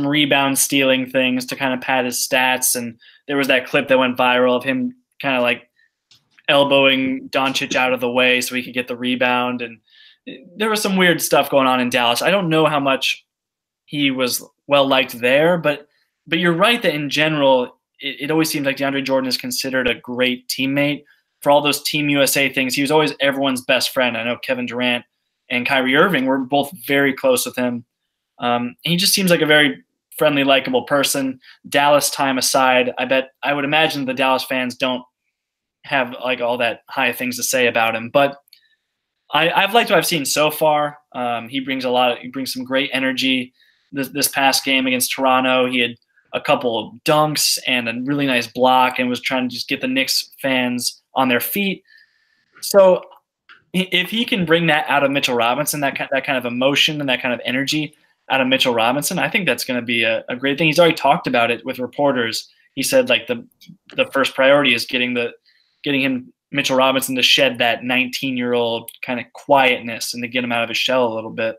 rebound stealing things to kind of pad his stats, and there was that clip that went viral of him kind of like elbowing Doncic out of the way so he could get the rebound, and there was some weird stuff going on in Dallas. I don't know how much he was well liked there, but you're right that in general it always seems like DeAndre Jordan is considered a great teammate. For all those Team USA things, he was always everyone's best friend. I know Kevin Durant and Kyrie Irving were both very close with him. He just seems like a very friendly, likable person. Dallas time aside, I would imagine the Dallas fans don't have like all that high things to say about him. But I've liked what I've seen so far. He brings some great energy. This past game against Toronto, he had a couple of dunks and a really nice block, and was trying to just get the Knicks fans on their feet. So if he can bring that out of Mitchell Robinson, that kind of emotion and that kind of energy out of Mitchell Robinson, I think that's going to be a great thing. He's already talked about it with reporters. He said like the first priority is getting him Mitchell Robinson to shed that 19-year-old kind of quietness and to get him out of his shell a little bit.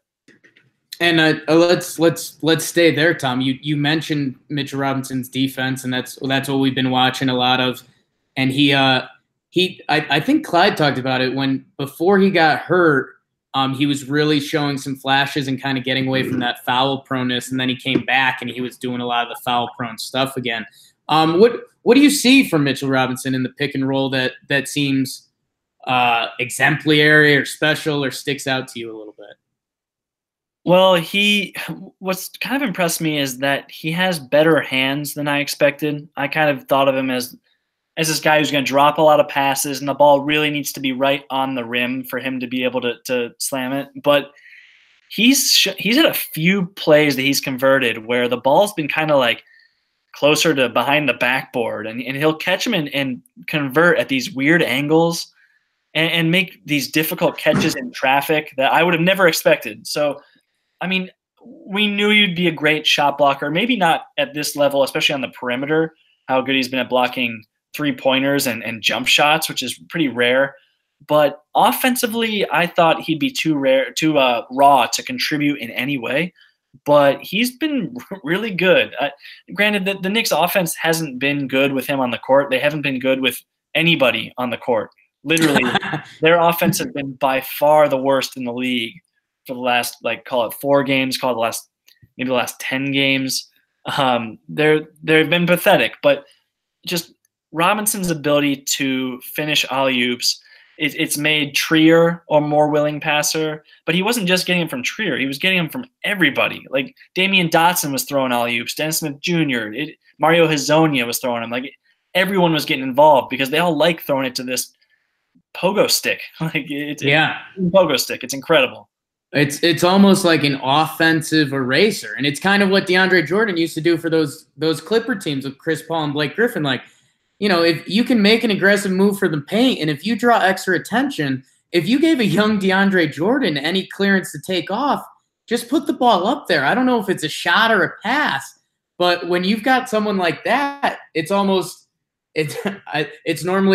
And let's stay there, Tom. You mentioned Mitchell Robinson's defense, and that's what we've been watching a lot of. And I think Clyde talked about it before he got hurt. He was really showing some flashes and kind of getting away from that foul proneness, and then he came back and he was doing a lot of the foul prone stuff again. What do you see from Mitchell Robinson in the pick and roll that seems exemplary or special or sticks out to you a little bit? Well, what's kind of impressed me is that he has better hands than I expected. I kind of thought of him as this guy who's going to drop a lot of passes, and the ball really needs to be right on the rim for him to be able to slam it. But he's had a few plays that he's converted where the ball's been kind of like closer to behind the backboard, and he'll catch him and convert at these weird angles and make these difficult catches in traffic that I would have never expected. So, I mean, we knew you'd be a great shot blocker, maybe not at this level, especially on the perimeter, how good he's been at blocking three-pointers and jump shots, which is pretty rare. But offensively, I thought he'd be too raw to contribute in any way. But he's been really good. Granted, the Knicks' offense hasn't been good with him on the court. They haven't been good with anybody on the court. Literally, their offense has been by far the worst in the league for the last, call it 4 games, call it maybe the last 10 games. They've been pathetic, but just Robinson's ability to finish alley-oops, it's made Trier a more willing passer, but he wasn't just getting him from Trier. He was getting him from everybody. Like Damian Dotson was throwing alley-oops, Dennis Smith Jr., Mario Hezonja was throwing them. Like everyone was getting involved because they all like throwing it to this pogo stick. It's pogo stick. It's incredible. It's almost like an offensive eraser, and it's kind of what DeAndre Jordan used to do for those Clipper teams with Chris Paul and Blake Griffin. Like, if you can make an aggressive move for the paint, and if you draw extra attention, if you gave a young DeAndre Jordan any clearance to take off, just put the ball up there. I don't know if it's a shot or a pass, but when you've got someone like that, it's normally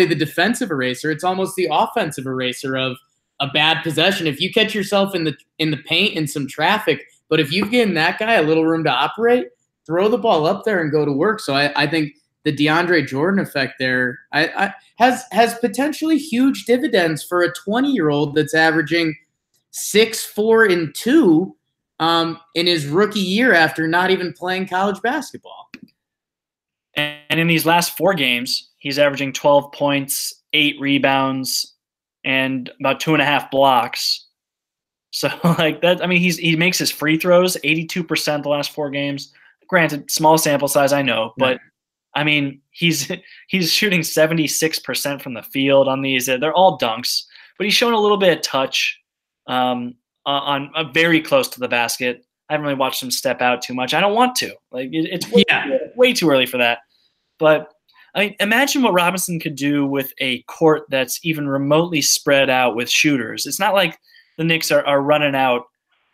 the defensive eraser. It's almost the offensive eraser of a bad possession. If you catch yourself in the paint in some traffic, but if you've given that guy a little room to operate, throw the ball up there and go to work. So I think the DeAndre Jordan effect there has potentially huge dividends for a 20-year-old that's averaging 6, 4, and 2 in his rookie year after not even playing college basketball. And in these last 4 games, he's averaging 12 points, 8 rebounds, and about 2.5 blocks. So like that, I mean, he makes his free throws 82% the last 4 games. Granted, small sample size, I know, but I mean, he's shooting 76% from the field on these. They're all dunks, but he's shown a little bit of touch on very close to the basket. I haven't really watched him step out too much. I don't want to. Like it's way too early for that. But I mean, imagine what Robinson could do with a court that's even remotely spread out with shooters. It's not like the Knicks are running out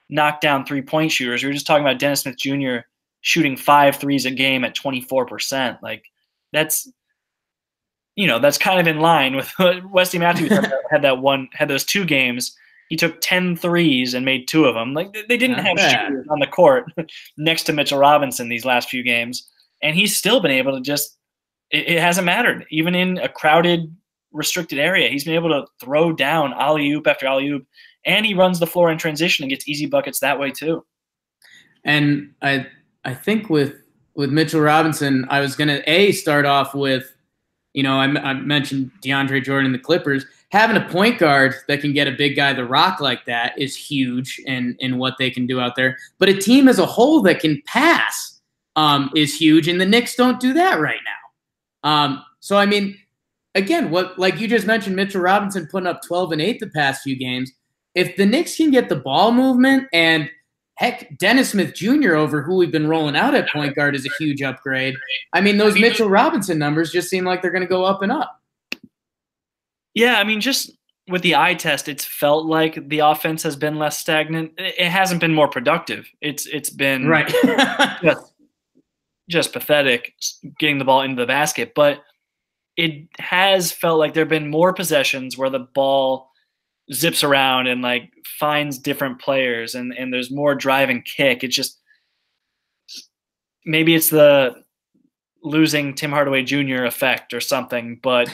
knockdown 3-point shooters. We were just talking about Dennis Smith Jr. shooting 5 threes a game at 24%. Like that's kind of in line with what Wesley Matthews had those 2 games. He took 10 threes and made 2 of them. Like they didn't have shooters on the court next to Mitchell Robinson these last few games, and he's still been able to just. It hasn't mattered. Even in a crowded, restricted area, he's been able to throw down alley-oop after alley-oop, and he runs the floor in transition and gets easy buckets that way too. And I think with with Mitchell Robinson, I was gonna start off with, I mentioned DeAndre Jordan and the Clippers. Having a point guard that can get a big guy the rock like that is huge in what they can do out there. But a team as a whole that can pass is huge, and the Knicks don't do that right now. So I mean, again, what like you just mentioned, Mitchell Robinson putting up 12 and 8 the past few games. If the Knicks can get the ball movement, and heck, Dennis Smith Jr. over who we've been rolling out at point guard is a huge upgrade. I mean, those Mitchell Robinson numbers just seem like they're going to go up and up. Yeah, I mean, just with the eye test, it's felt like the offense has been less stagnant. It hasn't been more productive. It's been right. just pathetic getting the ball into the basket. But it has felt like there have been more possessions where the ball zips around and like finds different players, and there's more drive and kick. It's just maybe it's the losing Tim Hardaway Jr. effect or something, but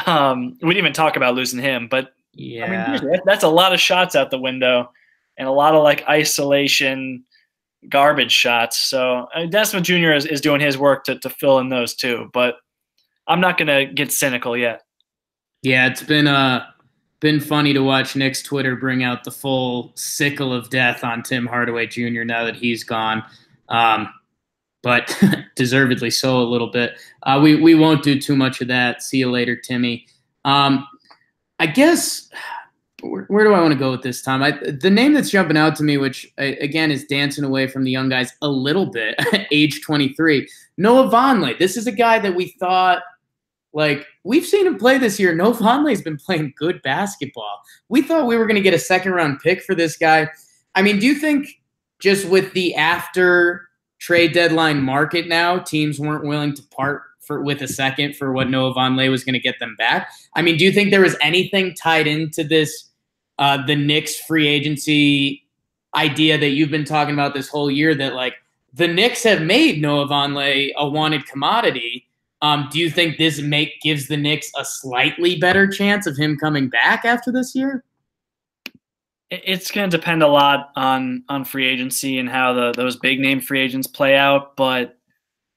we didn't even talk about losing him. But yeah, I mean, that's a lot of shots out the window and a lot of like isolation garbage shots. So Dennis Smith Jr. is doing his work to fill in those too, but I'm not going to get cynical yet. Yeah, it's been funny to watch Knicks Twitter bring out the full sickle of death on Tim Hardaway Jr. now that he's gone, but deservedly so a little bit. We won't do too much of that. See you later, Timmy. I guess where do I want to go with this, Tom? The name that's jumping out to me, which again is dancing away from the young guys a little bit, age 23, Noah Vonleh. This is a guy that we thought, like, we've seen him play this year. Noah Vonleh's been playing good basketball. We thought we were going to get a second-round pick for this guy. I mean, do you think just with the after trade deadline market now, teams weren't willing to part with a second for what Noah Vonleh was going to get them back? I mean, do you think there was anything tied into this, the Knicks free agency idea that you've been talking about this whole year, that like the Knicks have made Noah Vonleh a wanted commodity? Do you think this gives the Knicks a slightly better chance of him coming back after this year? It's going to depend a lot on free agency and how those big name free agents play out. But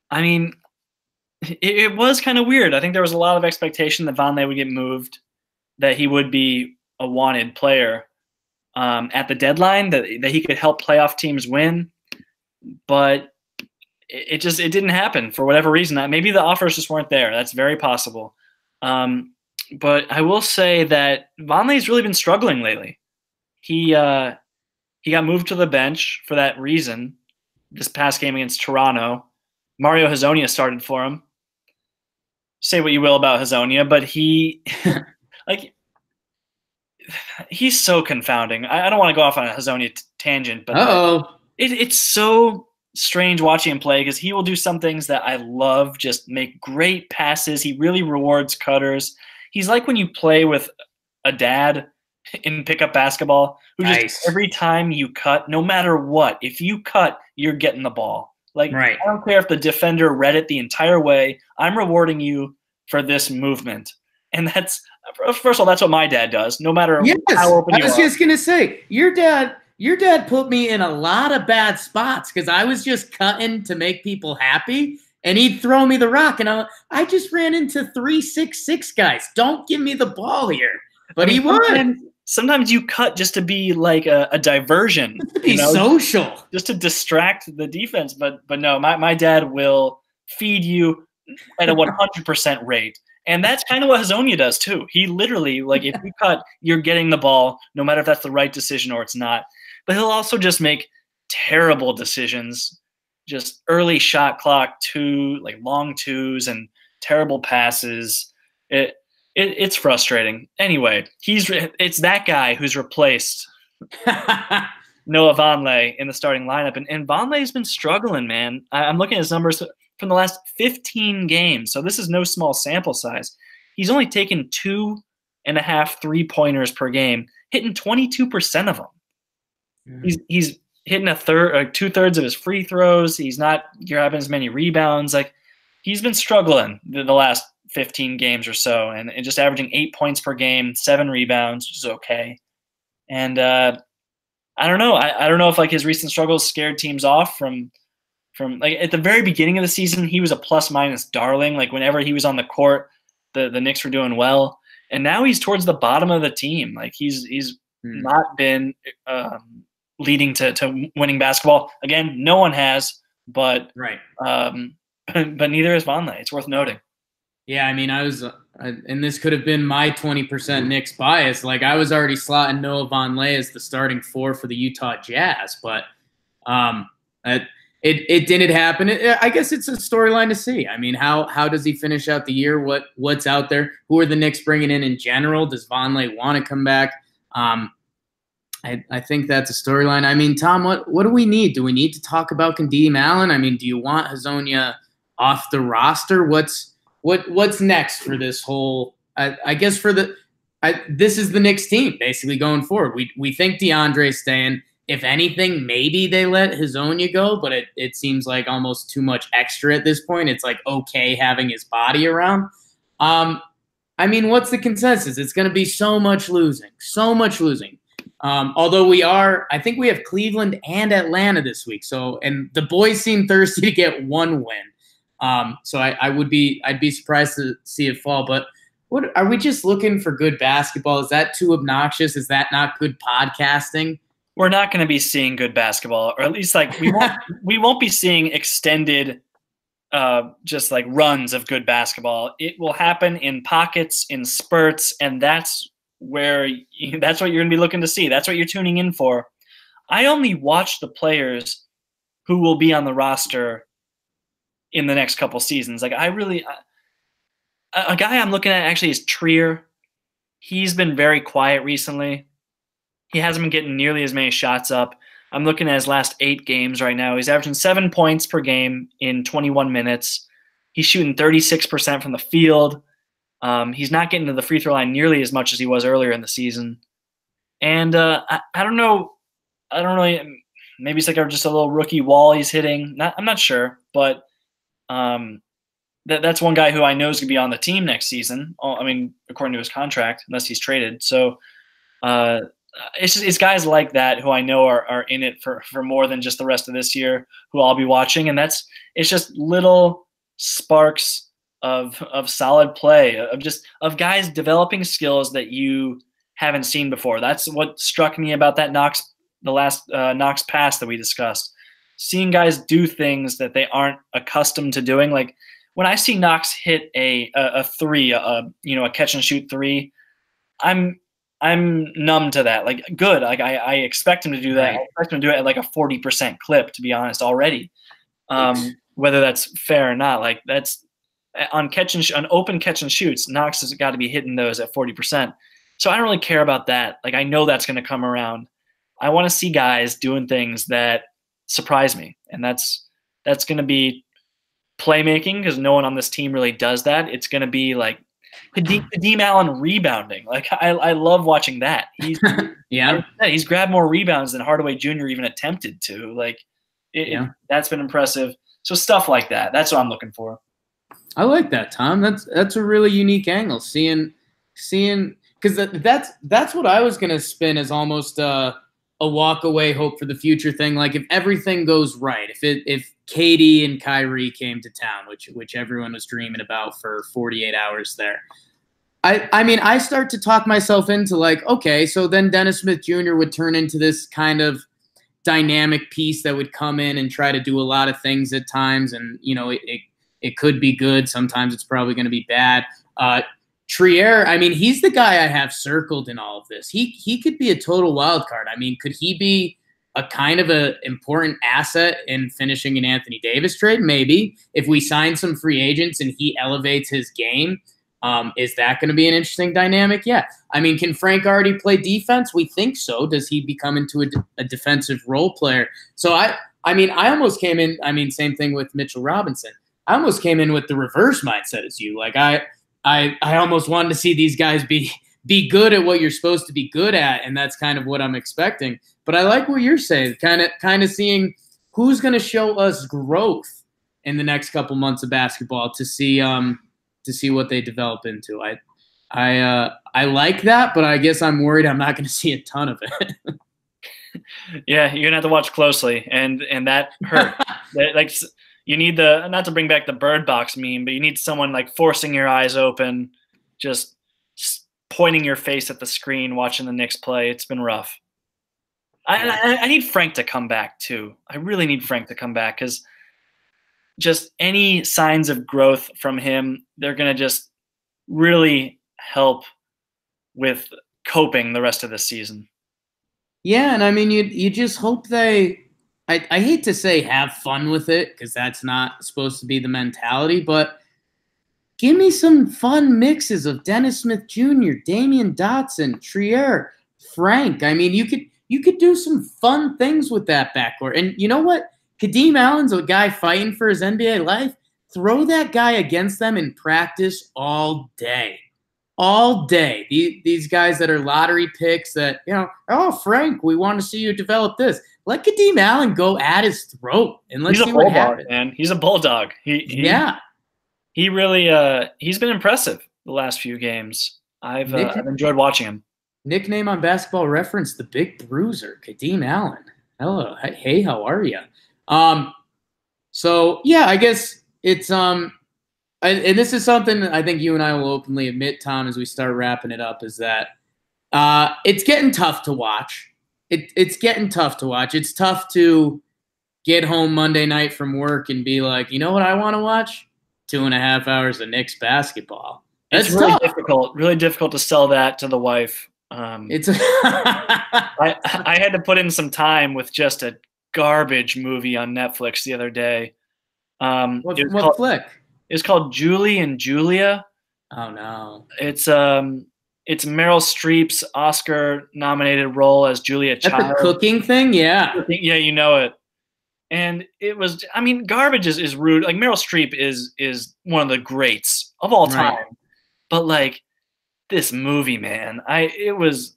I mean, it was kind of weird. I think there was a lot of expectation that Vonleh would get moved, that he would be a wanted player at the deadline, that he could help playoff teams win. But it didn't happen for whatever reason. Maybe the offers just weren't there. That's very possible. But I will say that Vonleh's really been struggling lately. He got moved to the bench for that reason this past game against Toronto. Mario Hezonja started for him. Say what you will about Hezonja, but he's so confounding. I don't want to go off on a Hezonja tangent, but it's so strange watching him play, because he will do some things that I love, just make great passes. He really rewards cutters. He's like when you play with a dad in pickup basketball who just every time you cut, no matter what, if you cut, you're getting the ball. Like, right. I don't care if the defender read it the entire way. I'm rewarding you for this movement. And that's, first of all, that's what my dad does, no matter how open you are. I was just going to say, your dad put me in a lot of bad spots because I was just cutting to make people happy, and he'd throw me the rock, and I just ran into 3-6-6 guys. Don't give me the ball here. But he would. Sometimes you cut just to be like a diversion. Just to be social. Just to distract the defense. But no, my dad will feed you at a 100% rate. And that's kind of what Hezonja does too. He literally, like, if you cut, you're getting the ball, no matter if that's the right decision or it's not. But he'll also just make terrible decisions, just early shot clock long twos and terrible passes. It's frustrating. Anyway, it's that guy who's replaced Noah Vonleh in the starting lineup, and Vonleh's been struggling, man. I'm looking at his numbers from the last 15 games, so this is no small sample size. He's only taken 2.5 3-pointers per game, hitting 22% of them. He's hitting 2/3 of his free throws. He's not grabbing as many rebounds. Like, he's been struggling the last 15 games or so, and just averaging 8 points per game, 7 rebounds, which is okay. And I don't know. I don't know if like his recent struggles scared teams off from From like at the very beginning of the season, he was a plus minus darling. Like whenever he was on the court, the Knicks were doing well, and now he's towards the bottom of the team. Like he's not been leading to winning basketball. Again, no one has, but Right. But neither is Vonleh. It's worth noting. Yeah, I mean, and this could have been my 20% Knicks bias. Like, I was already slotting Noah Vonleh as the starting four for the Utah Jazz, but it didn't happen. I guess it's a storyline to see. I mean, how does he finish out the year? What's out there? Who are the Knicks bringing in general? Does Vonleh want to come back? I think that's a storyline. I mean, Tom, what do we need? Do we need to talk about Kadeem Allen? I mean, do you want Hazonia off the roster? What's next for this whole? I guess this is the Knicks team basically going forward. We think DeAndre's staying. If anything, maybe they let Hazonia go, but it seems like almost too much extra at this point. It's like okay having his body around. I mean, what's the consensus? It's going to be so much losing. Although I think we have Cleveland and Atlanta this week. So, and the boys seem thirsty to get one win. So I'd be surprised to see it fall. But what are we just looking for good basketball? Is that too obnoxious? Is that not good podcasting? We're not going to be seeing good basketball, or at least like we won't be seeing extended just like runs of good basketball. It will happen in pockets, in spurts, and that's what you're going to be looking to see. That's what you're tuning in for. I only watch the players who will be on the roster in the next couple seasons. Like a guy I'm looking at actually is Trier. He's been very quiet recently. He hasn't been getting nearly as many shots up. I'm looking at his last 8 games right now. He's averaging 7 points per game in 21 minutes. He's shooting 36% from the field. He's not getting to the free throw line nearly as much as he was earlier in the season. And I don't know. I don't really. Maybe it's like just a little rookie wall he's hitting. I'm not sure, but that's one guy who I know is going to be on the team next season. I mean, according to his contract, unless he's traded. So it's guys like that who I know are in it for more than just the rest of this year, who I'll be watching, and it's just little sparks of solid play, of guys developing skills that you haven't seen before. That's what struck me about that the last Knox pass that we discussed. Seeing guys do things that they aren't accustomed to doing. Like when I see Knox hit a three, a catch and shoot three, I'm numb to that. Like good. Like I expect him to do that. Right. I expect him to do it at like a 40% clip, to be honest, already. Whether that's fair or not, like that's on open catch and shoots, Knox has got to be hitting those at 40%. So I don't really care about that. Like I know that's going to come around. I want to see guys doing things that surprise me, and that's going to be playmaking, because no one on this team really does that. It's going to be like Kadeem Allen rebounding. Like I love watching that. He's grabbed more rebounds than Hardaway Jr. even attempted to. Like that's been impressive. So stuff like that. That's what I'm looking for. I like that, Tom. That's a really unique angle. Seeing because that's what I was gonna spin as almost a walk away, hope for the future thing. Like if everything goes right, if KD and Kyrie came to town, which everyone was dreaming about for 48 hours there. I mean, I start to talk myself into like, okay, so then Dennis Smith Jr. would turn into this kind of dynamic piece that would come in and try to do a lot of things at times. And, it could be good. Sometimes it's probably going to be bad. Trier, I mean, he's the guy I have circled in all of this. He could be a total wild card. I mean, could he be a kind of a important asset in finishing an Anthony Davis trade? Maybe. If we sign some free agents and he elevates his game, is that going to be an interesting dynamic? Yeah. I mean, can Frank already play defense? We think so. Does he become into a defensive role player? So I almost came in. I mean, same thing with Mitchell Robinson. I almost came in with the reverse mindset as you. Like I almost wanted to see these guys be good at what you're supposed to be good at, and that's kind of what I'm expecting. But I like what you're saying, kind of seeing who's going to show us growth in the next couple months of basketball to see what they develop into. I like that, but I guess I'm worried I'm not going to see a ton of it. Yeah, you're gonna have to watch closely, and that hurt. Like you need the not to bring back the bird box meme, but you need someone like forcing your eyes open, just pointing your face at the screen, watching the Knicks play. It's been rough. Yeah. I need Frank to come back too. I really need Frank to come back because just any signs of growth from him, they're gonna just really help with coping the rest of the season. Yeah, and I mean, you just hope they. I hate to say have fun with it because that's not supposed to be the mentality, but give me some fun mixes of Dennis Smith Jr., Damian Dotson, Trier, Frank. I mean, you could do some fun things with that backcourt. And you know what? Kadeem Allen's a guy fighting for his NBA life. Throw that guy against them in practice all day. All day. These guys that are lottery picks that, oh, Frank, we want to see you develop this. Let Kadeem Allen go at his throat and let's see what happens. Man. He's a bulldog. Yeah. He really he's been impressive the last few games. I've enjoyed watching him. Nickname on Basketball Reference, the Big Bruiser, Kadeem Allen. Hello, hey, how are you? So yeah, I guess it's and this is something I think you and I will openly admit, Tom, as we start wrapping it up, is that it's getting tough to watch. It's getting tough to watch. It's tough to get home Monday night from work and be like, you know what I want to watch? 2.5 hours of Knicks basketball. It's really difficult to sell that to the wife. It's I had to put in some time with just a garbage movie on Netflix the other day. What flick? It's called Julie and Julia. Oh no! It's Meryl Streep's Oscar-nominated role as Julia Child. That's a cooking thing, yeah. Yeah, you know it. And it was, I mean, garbage is rude. Like Meryl Streep is one of the greats of all time. Right. But like this movie, man, it was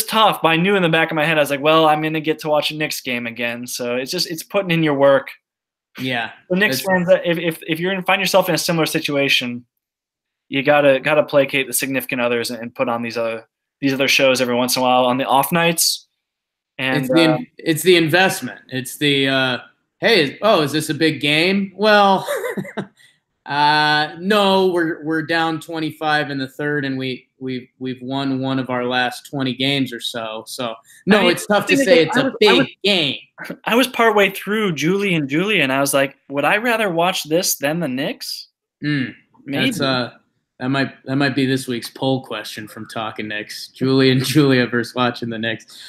tough. But I knew in the back of my head, I was like, well, I'm gonna get to watch a Knicks game again. So it's putting in your work. Yeah. The Knicks fans, if you're find yourself in a similar situation, you gotta placate the significant others and put on these other shows every once in a while on the off nights. And it's the investment. It's the hey, is this a big game? Well, no, we're down 25 in the third, and we've won one of our last 20 games or so. So no, I mean, it's tough to say it's a big game. I was partway through Julie and Julia, and I was like, would I rather watch this than the Knicks? Maybe. That might be this week's poll question from Talkin Knicks. Julie and Julia versus watching the Knicks.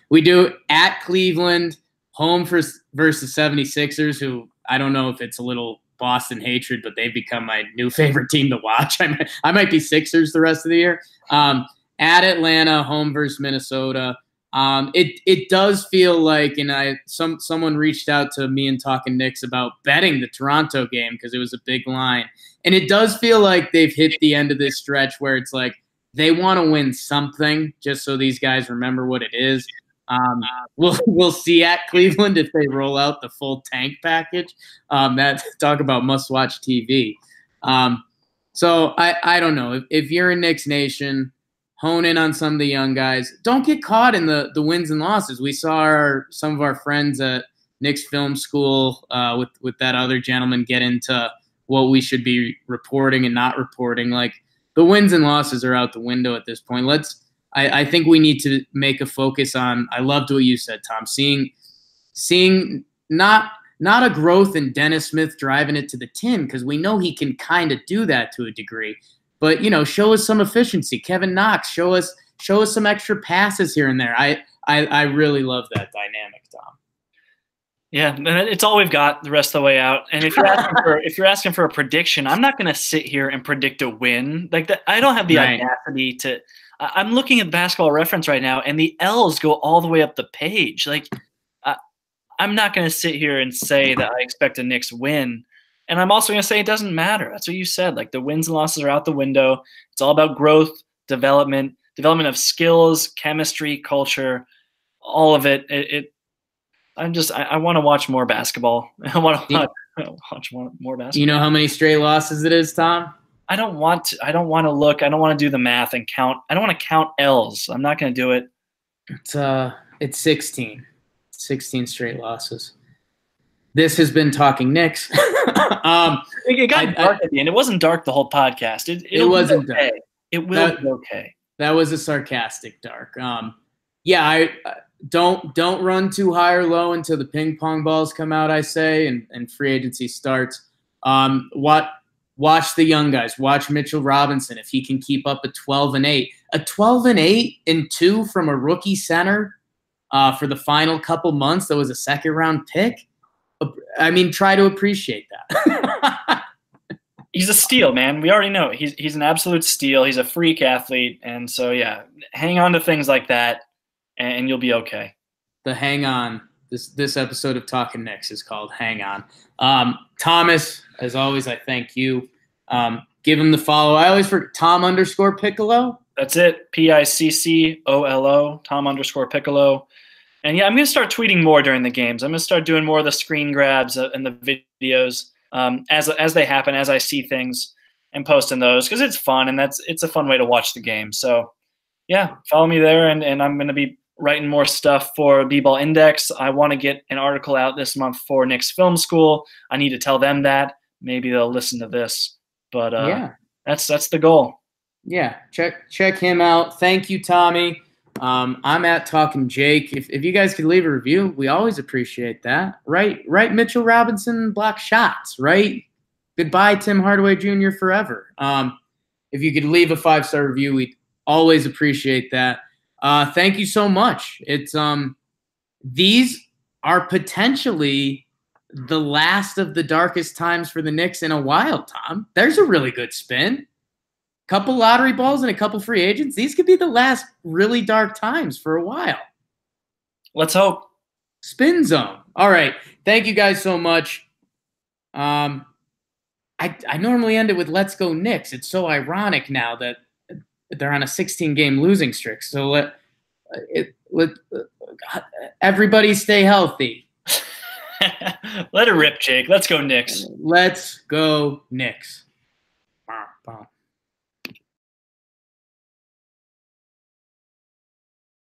We do at Cleveland, home versus 76ers, who I don't know if it's a little Boston hatred, but they've become my new favorite team to watch. I might be Sixers the rest of the year. At Atlanta, home versus Minnesota. It does feel like, and someone reached out to me and Talkin Knicks about betting the Toronto game because it was a big line. And it does feel like they've hit the end of this stretch where it's like they want to win something just so these guys remember what it is. We'll see at Cleveland if they roll out the full tank package. That talk about must-watch TV. So I don't know. If you're in Knicks Nation, hone in on some of the young guys. Don't get caught in the wins and losses. We saw some of our friends at Knicks Film School with that other gentleman get into what we should be reporting and not reporting. Like the wins and losses are out the window at this point. I think we need to make a focus on. I loved what you said, Tom. Seeing not a growth in Dennis Smith driving it to the tin because we know he can kind of do that to a degree. But show us some efficiency. Kevin Knox, show us some extra passes here and there. I really love that dynamic, Tom. Yeah, and it's all we've got the rest of the way out. And if you're asking for a prediction, I'm not going to sit here and predict a win like that. I don't have the audacity to. I'm looking at Basketball Reference right now, and the L's go all the way up the page. Like, I'm not going to sit here and say that I expect a Knicks win. And I'm also going to say it doesn't matter. That's what you said. Like the wins and losses are out the window. It's all about growth, development of skills, chemistry, culture, all of it. I want to watch more basketball. I want to watch more basketball. You know how many straight losses it is, Tom? I don't want to look. I don't want to do the math and count. I don't want to count L's. I'm not going to do it. It's It's 16. 16 straight losses. This has been Talking Knicks. It got dark at the end. It wasn't dark the whole podcast. It wasn't okay. dark. It will be okay. That was a sarcastic dark. Yeah, I don't run too high or low until the ping pong balls come out, I say, and free agency starts. Watch the young guys. Watch Mitchell Robinson if he can keep up a 12-8. A 12-8 and 2 from a rookie center for the final couple months that was a second-round pick. I mean, try to appreciate that. He's a steal, man. We already know he's an absolute steal. He's a freak athlete, and so yeah, hang on to things like that, and you'll be okay. The hang on. This episode of Talkin Knicks is called Hang On. Thomas, as always, I thank you. Give him the follow. I always forget Tom_Piccolo. That's it. PICCOLO. Tom_Piccolo. And yeah, I'm going to start tweeting more during the games. I'm going to start doing more of the screen grabs and the videos as they happen, as I see things, and posting those because it's fun and it's a fun way to watch the game. So yeah, follow me there, and I'm going to be writing more stuff for B-Ball Index. I want to get an article out this month for Knicks Film School. I need to tell them that. Maybe they'll listen to this, but yeah, that's the goal. Yeah, check him out. Thank you, Tommy. I'm at Talkin Jake. If you guys could leave a review, we always appreciate that. Right, Mitchell Robinson block shots. Right. Goodbye, Tim Hardaway Jr. forever. If you could leave a 5-star review, we'd always appreciate that. Thank you so much. It's these are potentially the last of the darkest times for the Knicks in a while, Tom. There's a really good spin. Couple lottery balls and a couple free agents. These could be the last really dark times for a while. Let's hope. Spin zone. All right. Thank you guys so much. I normally end it with "Let's go Knicks." It's so ironic now that they're on a 16-game losing streak. So let everybody stay healthy. Let it rip, Jake. Let's go Knicks. Let's go Knicks.